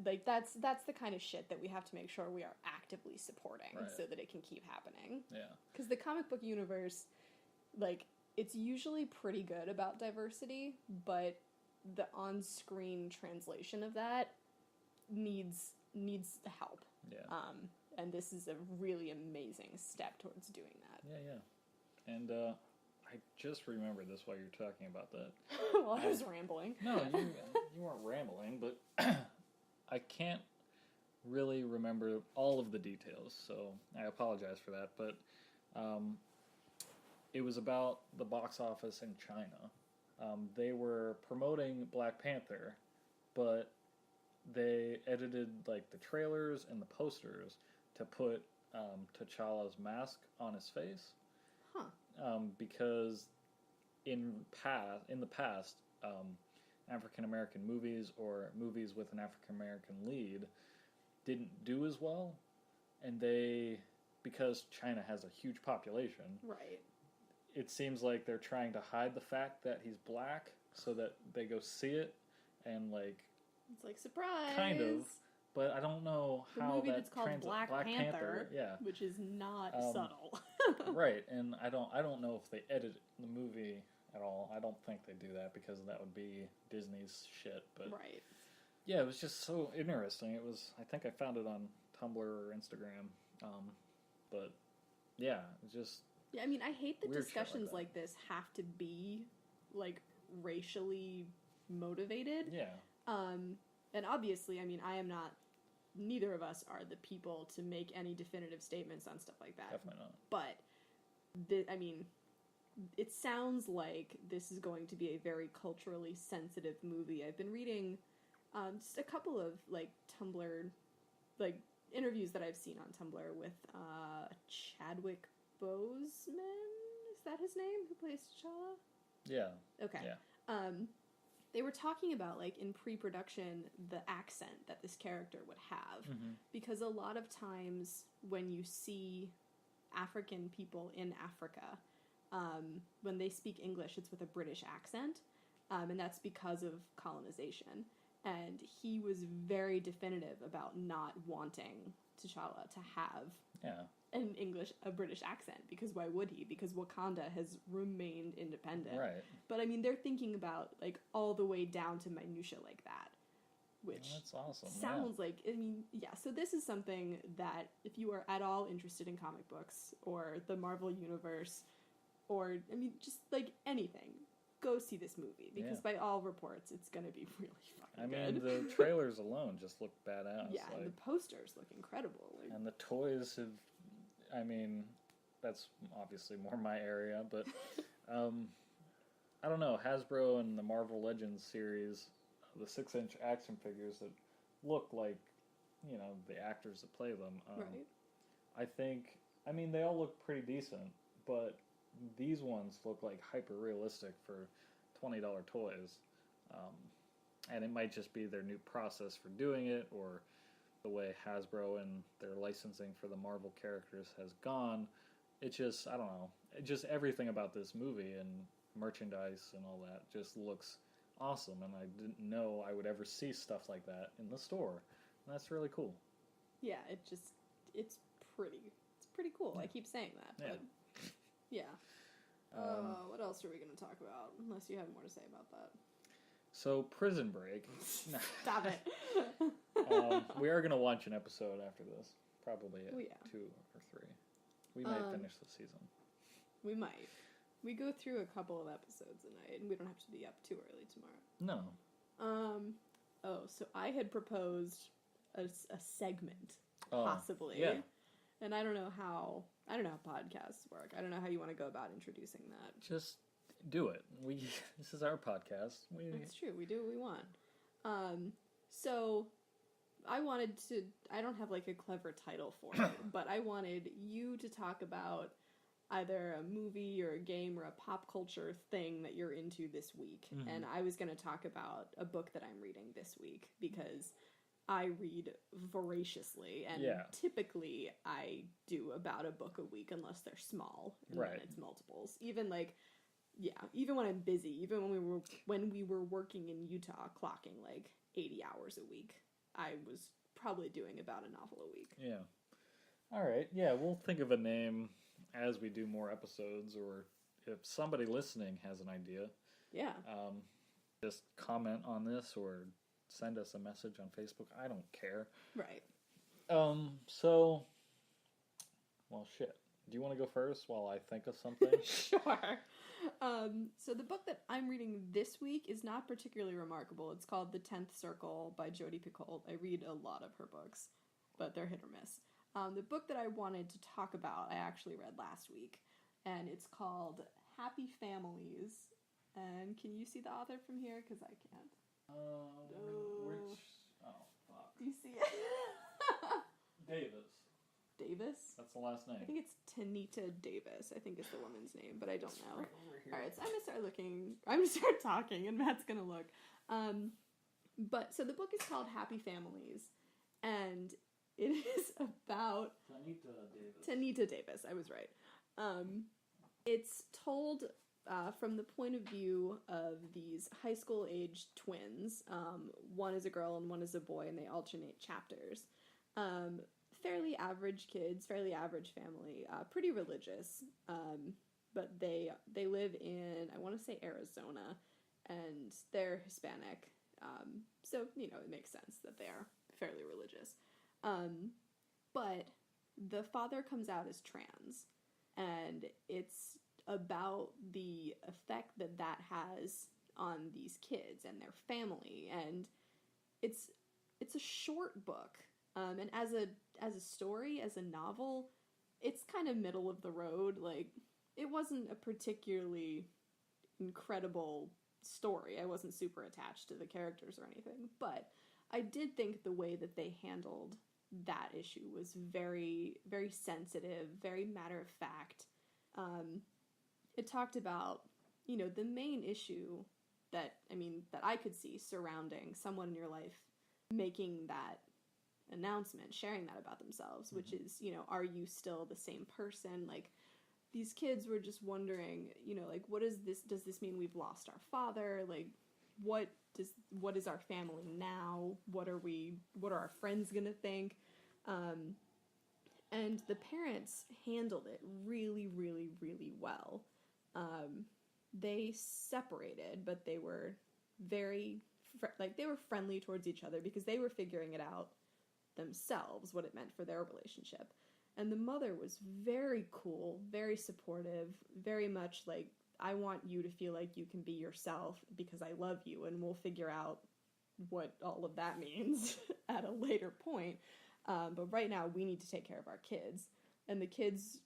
like that's the kind of shit that we have to make sure we are actively supporting so that it can keep happening. Yeah. Because the comic book universe, like, it's usually pretty good about diversity, but the on-screen translation of that needs help. Yeah. And this is a really amazing step towards doing that. Yeah. And I just remembered this while you're talking about that. Well, I was rambling. No, you weren't rambling, but I can't really remember all of the details, so I apologize for that. But it was about the box office in China. They were promoting Black Panther, but they edited like the trailers and the posters to put T'Challa's mask on his face. Because in the past, African American movies or movies with an African American lead didn't do as well, and because China has a huge population, right? It seems like they're trying to hide the fact that he's black so that they go see it and like it's like surprise, kind of. But I don't know how the movie that that's called Black Panther, which is not subtle. Right, and I don't know if they edit the movie at all. I don't think they do that because that would be Disney's shit. But right, yeah, it was just so interesting. I think I found it on Tumblr or Instagram. But yeah, it's just I hate that discussions like this have to be like racially motivated. Yeah. And obviously, I am not. Neither of us are the people to make any definitive statements on stuff like that. Definitely not. But, it sounds like this is going to be a very culturally sensitive movie. I've been reading just a couple of, like, Tumblr, like, interviews that I've seen on Tumblr with Chadwick Boseman? Is that his name? Who plays T'Challa? Yeah. Okay. Yeah. They were talking about, like, in pre-production, the accent that this character would have. Because a lot of times when you see African people in Africa, when they speak English, it's with a British accent. And that's because of colonization. And he was very definitive about not wanting T'Challa to have a British accent, because why would he? Because Wakanda has remained independent. Right. But they're thinking about like all the way down to minutia like that, which that's awesome. Sounds like So this is something that if you are at all interested in comic books or the Marvel universe, or just like anything, go see this movie, because by all reports, it's going to be really fucking good. I mean, the trailers alone just look badass. Yeah, and the posters look incredible. Like, and the toys have, I mean, that's obviously more my area, but I don't know, Hasbro and the Marvel Legends series, the 6-inch action figures that look like, you know, the actors that play them. Right. I think, I mean, they all look pretty decent, but these ones look like hyper-realistic for $20 toys. And it might just be their new process for doing it, or the way Hasbro and their licensing for the Marvel characters has gone. It just, I don't know, just everything about this movie and merchandise and all that just looks awesome, and I didn't know I would ever see stuff like that in the store. And that's really cool. Yeah, it's pretty cool. I keep saying that, but yeah. What else are we going to talk about? Unless you have more to say about that. So, Prison Break. Stop it. We are going to watch an episode after this. Probably 2 or 3. We might finish the season. We might. We go through a couple of episodes a night, and we don't have to be up too early tomorrow. No. So I had proposed a segment, possibly. Yeah. And I don't know how podcasts work. I don't know how you want to go about introducing that. Just do it. This is our podcast. That's true. We do what we want. So I don't have like a clever title for it, but I wanted you to talk about either a movie or a game or a pop culture thing that you're into this week. Mm-hmm. And I was going to talk about a book that I'm reading this week, because I read voraciously, and typically I do about a book a week unless they're small, and then it's multiples. Even when I'm busy, even when we were working in Utah, clocking like 80 hours a week, I was probably doing about a novel a week. Yeah. All right. Yeah, we'll think of a name as we do more episodes, or if somebody listening has an idea. Yeah. Just comment on this or send us a message on Facebook. I don't care. Right. So, well, shit. Do you want to go first while I think of something? Sure. So the book that I'm reading this week is not particularly remarkable. It's called The 10th Circle by Jodi Picoult. I read a lot of her books, but they're hit or miss. The book that I wanted to talk about, I actually read last week, and it's called Happy Families. And can you see the author from here? Because I can't. Fuck. Do you see it? Davis? That's the last name. I think it's Tanita Davis, I think is the woman's name, but I don't know. Right over here. Alright, so I'm going to start talking, and Matt's going to look. So the book is called Happy Families, and it is about Tanita Davis, I was right. It's told from the point of view of these high school aged twins. One is a girl and one is a boy, and they alternate chapters. Fairly average kids, fairly average family, pretty religious, but they live in, I want to say, Arizona, and they're Hispanic, so, it makes sense that they are fairly religious. But the father comes out as trans, and it's about the effect that has on these kids and their family, and it's a short book, and as a story, as a novel, it's kind of middle of the road. Like, it wasn't a particularly incredible story. I wasn't super attached to the characters or anything, but I did think the way that they handled that issue was very, very sensitive, very matter of fact. It talked about, the main issue that I could see surrounding someone in your life making that announcement, sharing that about themselves, which is, are you still the same person? Like, these kids were just wondering, like, what is this? Does this mean we've lost our father? Like, what is our family now? What are our friends gonna think? And the parents handled it really, really, really well. They separated, but they were very, they were friendly towards each other because they were figuring it out themselves, what it meant for their relationship. And the mother was very cool, very supportive, very much like I want you to feel like you can be yourself because I love you, and we'll figure out what all of that means at a later point. But right now, we need to take care of our kids. And the kids,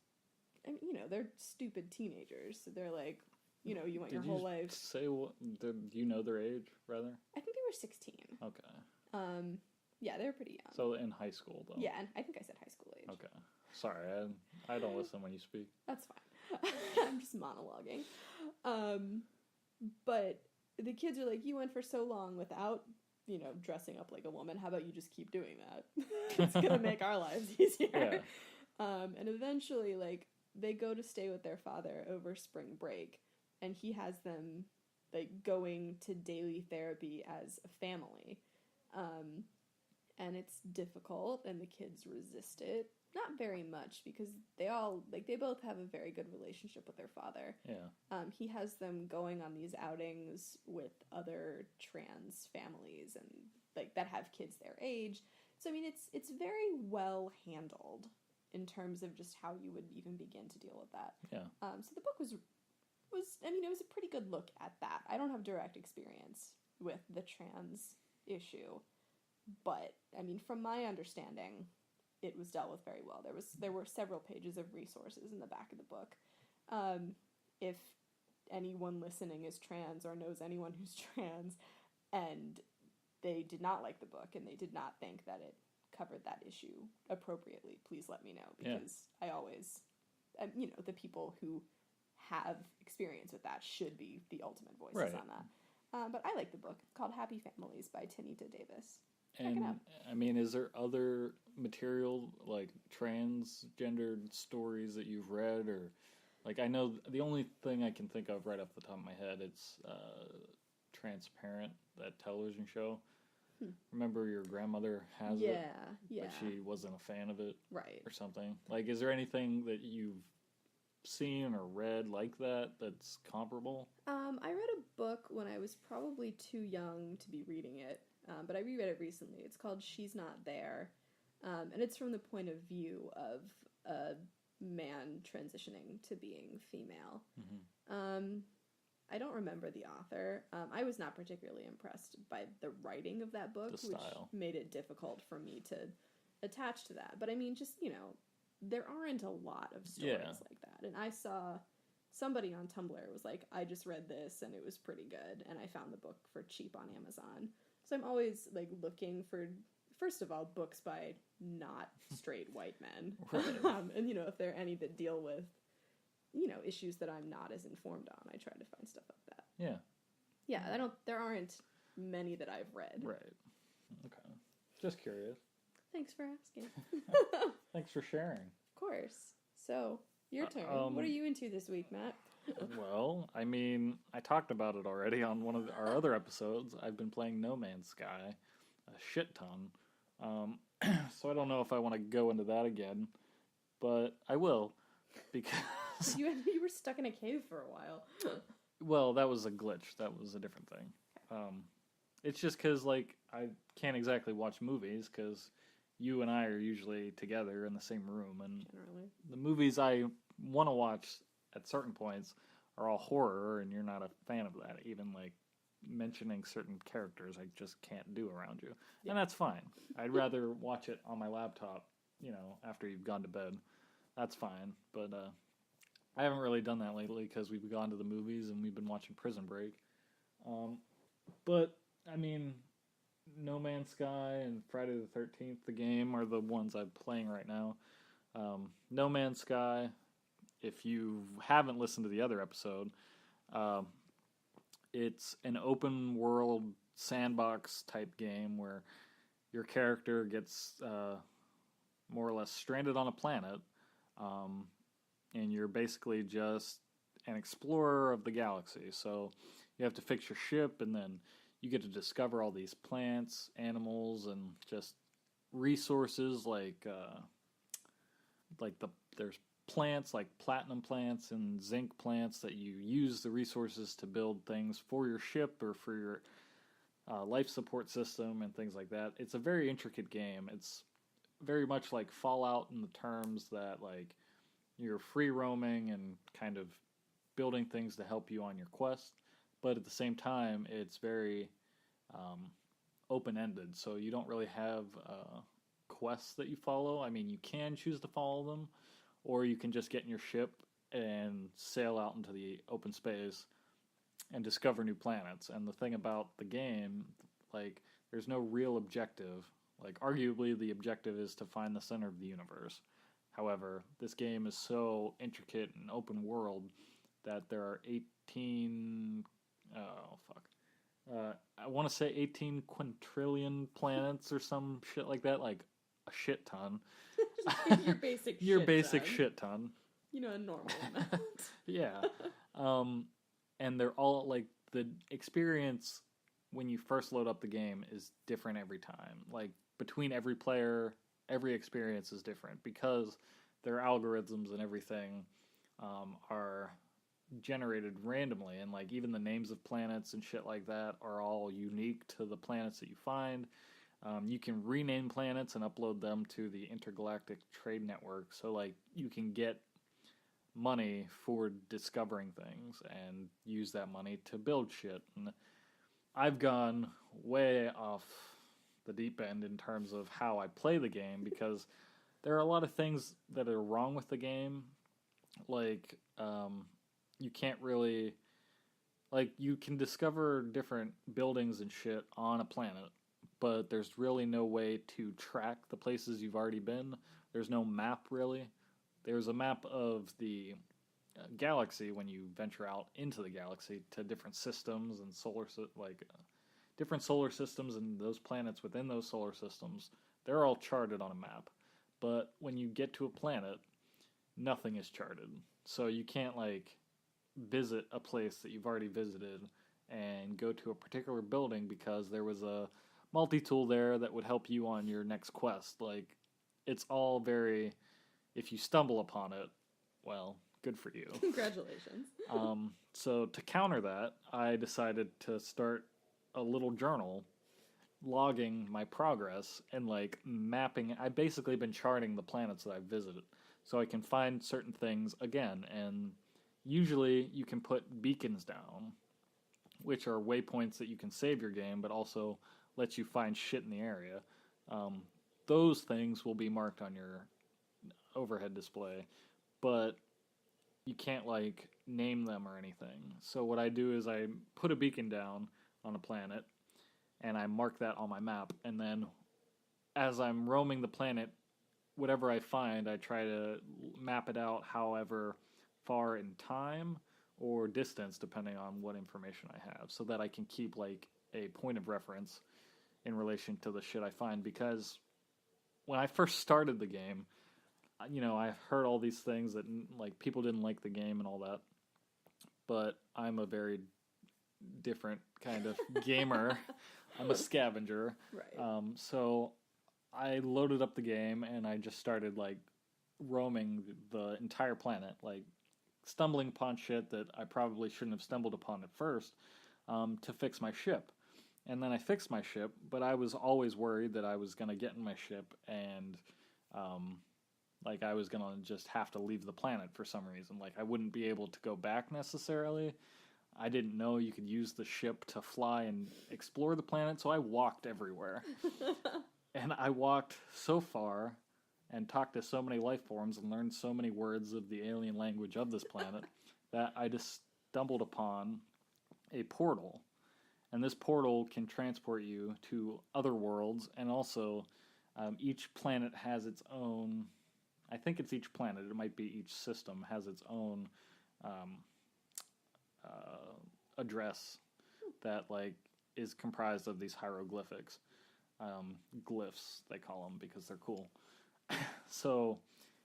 I mean, you know, they're stupid teenagers. So they're like, you know, you want your whole life. Say what? Do you know their age, rather? I think they were 16. Okay. Yeah, they were pretty young. So in high school, though? Yeah, and I think I said high school age. Okay. Sorry, I don't listen when you speak. That's fine. I'm just monologuing. But the kids are like, you went for so long without, you know, dressing up like a woman. How about you just keep doing that? It's going to make our lives easier. Yeah. And eventually, like, they go to stay with their father over spring break, and he has them, like, going to daily therapy as a family. And it's difficult, and the kids resist it. Not very much, because they both have a very good relationship with their father. Yeah. He has them going on these outings with other trans families and, like, that have kids their age. So, I mean, it's very well handled in terms of just how you would even begin to deal with that. Yeah. So the book was I mean, it was a pretty good look at that. I don't have direct experience with the trans issue, but, I mean, from my understanding, it was dealt with very well. There were several pages of resources in the back of the book. If anyone listening is trans or knows anyone who's trans, and they did not like the book and they did not think that it covered that issue appropriately, please let me know, because I always, you know, the people who have experience with that should be the ultimate voices on that. But I like the book. It's called Happy Families by Tanita Davis. Check it out. I mean, is there other material, like transgendered stories that you've read, or, like, I know the only thing I can think of right off the top of my head, it's Transparent, that television show. Remember your grandmother has it? Yeah. But she wasn't a fan of it? Right. Or something. Like, is there anything that you've seen or read like that's comparable? I read a book when I was probably too young to be reading it, but I reread it recently. It's called She's Not There, and it's from the point of view of a man transitioning to being female. Mm-hmm. I don't remember the author. I was not particularly impressed by the writing of that book, which made it difficult for me to attach to that. But I mean, just, you know, there aren't a lot of stories like that. And I saw somebody on Tumblr was like, I just read this and it was pretty good, and I found the book for cheap on Amazon. So I'm always, like, looking for, first of all, books by not straight white men. Right. And, you know, if there are any that deal with, you know, issues that I'm not as informed on, I try to find stuff like that. Yeah. Yeah, there aren't many that I've read. Right. Okay. Just curious. Thanks for asking. Thanks for sharing. Of course. So, your turn. What are you into this week, Matt? Well, I mean, I talked about it already on one of our other episodes. I've been playing No Man's Sky a shit ton. So I don't know if I want to go into that again, but I will, because you were stuck in a cave for a while. Well, that was a glitch. That was a different thing. It's just because, like, I can't exactly watch movies because you and I are usually together in the same room, and generally the movies I want to watch at certain points are all horror, and you're not a fan of that. Even, like, mentioning certain characters I just can't do around you. Yeah. And that's fine. I'd rather watch it on my laptop, you know, after you've gone to bed. That's fine. But I haven't really done that lately because we've gone to the movies and we've been watching Prison Break. But, I mean, No Man's Sky and Friday the 13th, the game, are the ones I'm playing right now. No Man's Sky, if you haven't listened to the other episode, it's an open world sandbox type game where your character gets more or less stranded on a planet, and you're basically just an explorer of the galaxy. So you have to fix your ship, and then you get to discover all these plants, animals, and just resources there's plants like platinum plants and zinc plants that you use the resources to build things for your ship or for your life support system and things like that. It's a very intricate game. It's very much like Fallout in the terms that, like, you're free roaming and kind of building things to help you on your quest, but at the same time, it's very open-ended, so you don't really have quests that you follow. I mean, you can choose to follow them, or you can just get in your ship and sail out into the open space and discover new planets. And the thing about the game, like, there's no real objective. Like, arguably, the objective is to find the center of the universe. However, this game is so intricate and open world that there are 18... Oh, fuck. I want to say 18 quintillion planets or some shit like that. Like, a shit ton. Your basic Your shit basic ton. shit ton. You know, a normal amount. Yeah. And they're all, like, the experience when you first load up the game is different every time. Like, between every player, every experience is different because their algorithms and everything are generated randomly, and, like, even the names of planets and shit like that are all unique to the planets that you find. You can rename planets and upload them to the Intergalactic Trade Network, so, like, you can get money for discovering things and use that money to build shit. And I've gone way off the deep end in terms of how I play the game, because there are a lot of things that are wrong with the game. Like, you can't really... Like, you can discover different buildings and shit on a planet, but there's really no way to track the places you've already been. There's no map, really. There's a map of the galaxy when you venture out into the galaxy to different systems and different solar systems, and those planets within those solar systems. They're all charted on a map. But when you get to a planet, nothing is charted. So you can't, like, visit a place that you've already visited and go to a particular building because there was a multi-tool there that would help you on your next quest. Like, it's all very... If you stumble upon it, well, good for you. Congratulations. So to counter that, I decided to start a little journal logging my progress and, like, mapping. I've basically been charting the planets that I've visited so I can find certain things again. And usually you can put beacons down, which are waypoints that you can save your game, but also lets you find shit in the area. Those things will be marked on your overhead display, but you can't, like, name them or anything. So what I do is I put a beacon down on a planet and I mark that on my map, and then as I'm roaming the planet, whatever I find, I try to map it out however far in time or distance, depending on what information I have, so that I can keep, like, a point of reference in relation to the shit I find. Because when I first started the game, you know, I heard all these things that, like, people didn't like the game and all that, but I'm a very different kind of gamer. I'm a scavenger. Right. So I loaded up the game and I just started, like, roaming the entire planet, like, stumbling upon shit that I probably shouldn't have stumbled upon at first, to fix my ship. And then I fixed my ship, but I was always worried that I was going to get in my ship and, like, I was going to just have to leave the planet for some reason. Like, I wouldn't be able to go back necessarily. I didn't know you could use the ship to fly and explore the planet, so I walked everywhere. And I walked so far and talked to so many life forms and learned so many words of the alien language of this planet that I just stumbled upon a portal. And this portal can transport you to other worlds, and also each planet has its own... I think it's each planet. It might be each system has its own address that, like, is comprised of these hieroglyphics. Glyphs, they call them, because they're cool. So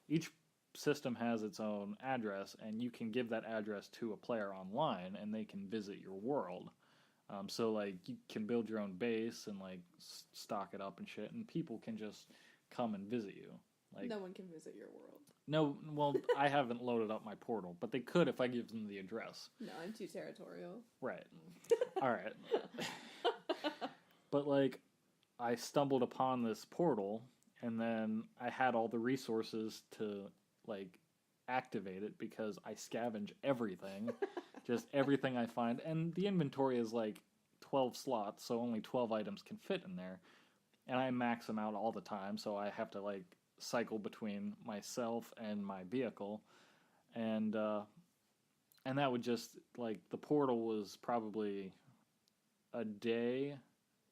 each system has its own address, and you can give that address to a player online, and they can visit your world. So, like, you can build your own base and, like, stock it up and shit, and people can just come and visit you. Like, no one can visit your world. No, well, I haven't loaded up my portal, but they could if I give them the address. No, I'm too territorial. Right. All right. But, like, I stumbled upon this portal, and then I had all the resources to, like, activate it because I scavenge everything, just everything I find. And the inventory is like 12 slots, so only 12 items can fit in there. And I max them out all the time, so I have to like cycle between myself and my vehicle. And that would just, like, the portal was probably a day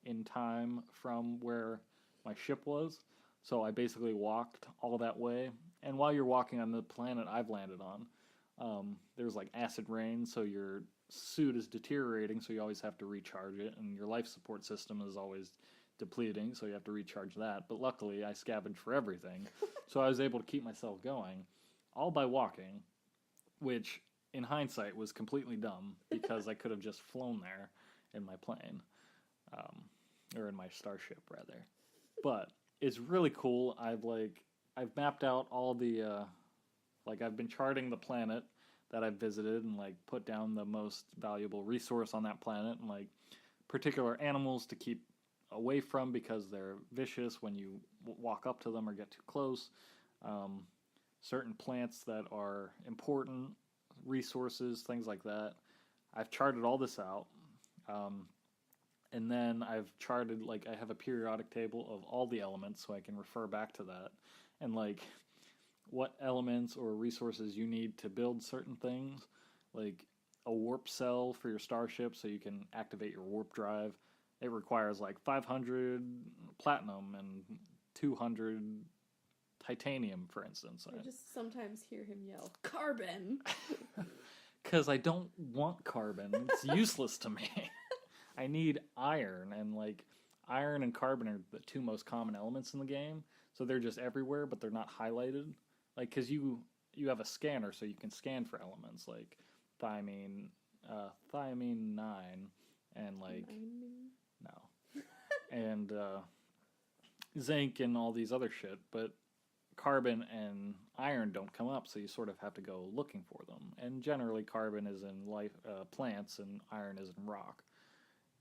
in time from where my ship was. So I basically walked all that way. And while you're walking on the planet I've landed on, there's like acid rain, so your suit is deteriorating, so you always have to recharge it, and your life support system is always depleting, so you have to recharge that. But luckily, I scavenged for everything, so I was able to keep myself going, all by walking, which in hindsight was completely dumb because I could have just flown there in my plane, or in my starship rather. But it's really cool. I've mapped out all the I've been charting the planet that I've visited and like put down the most valuable resource on that planet and like particular animals to keep away from because they're vicious when you walk up to them or get too close. Certain plants that are important resources, things like that. I've charted all this out. And then I've charted, like, I have a periodic table of all the elements so I can refer back to that. And, like, what elements or resources you need to build certain things. Like, a warp cell for your starship so you can activate your warp drive. It requires, like, 500 platinum and 200 titanium, for instance. I just sometimes hear him yell, "Carbon!" Because I don't want carbon. It's useless to me. I need iron, and like iron and carbon are the two most common elements in the game, so they're just everywhere, but they're not highlighted. Like, because you have a scanner, so you can scan for elements like thiamine 9, and like no, and zinc and all these other shit, but carbon and iron don't come up, so you sort of have to go looking for them. And generally, carbon is in plants, and iron is in rock.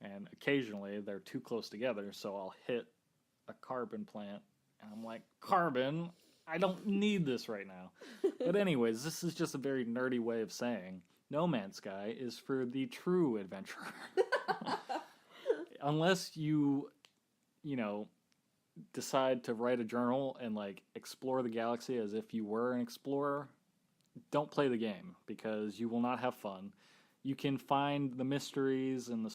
And occasionally, they're too close together, so I'll hit a carbon plant, and I'm like, carbon, I don't need this right now. But anyways, this is just a very nerdy way of saying No Man's Sky is for the true adventurer. Unless you decide to write a journal and like explore the galaxy as if you were an explorer, don't play the game because you will not have fun. You can find the mysteries and the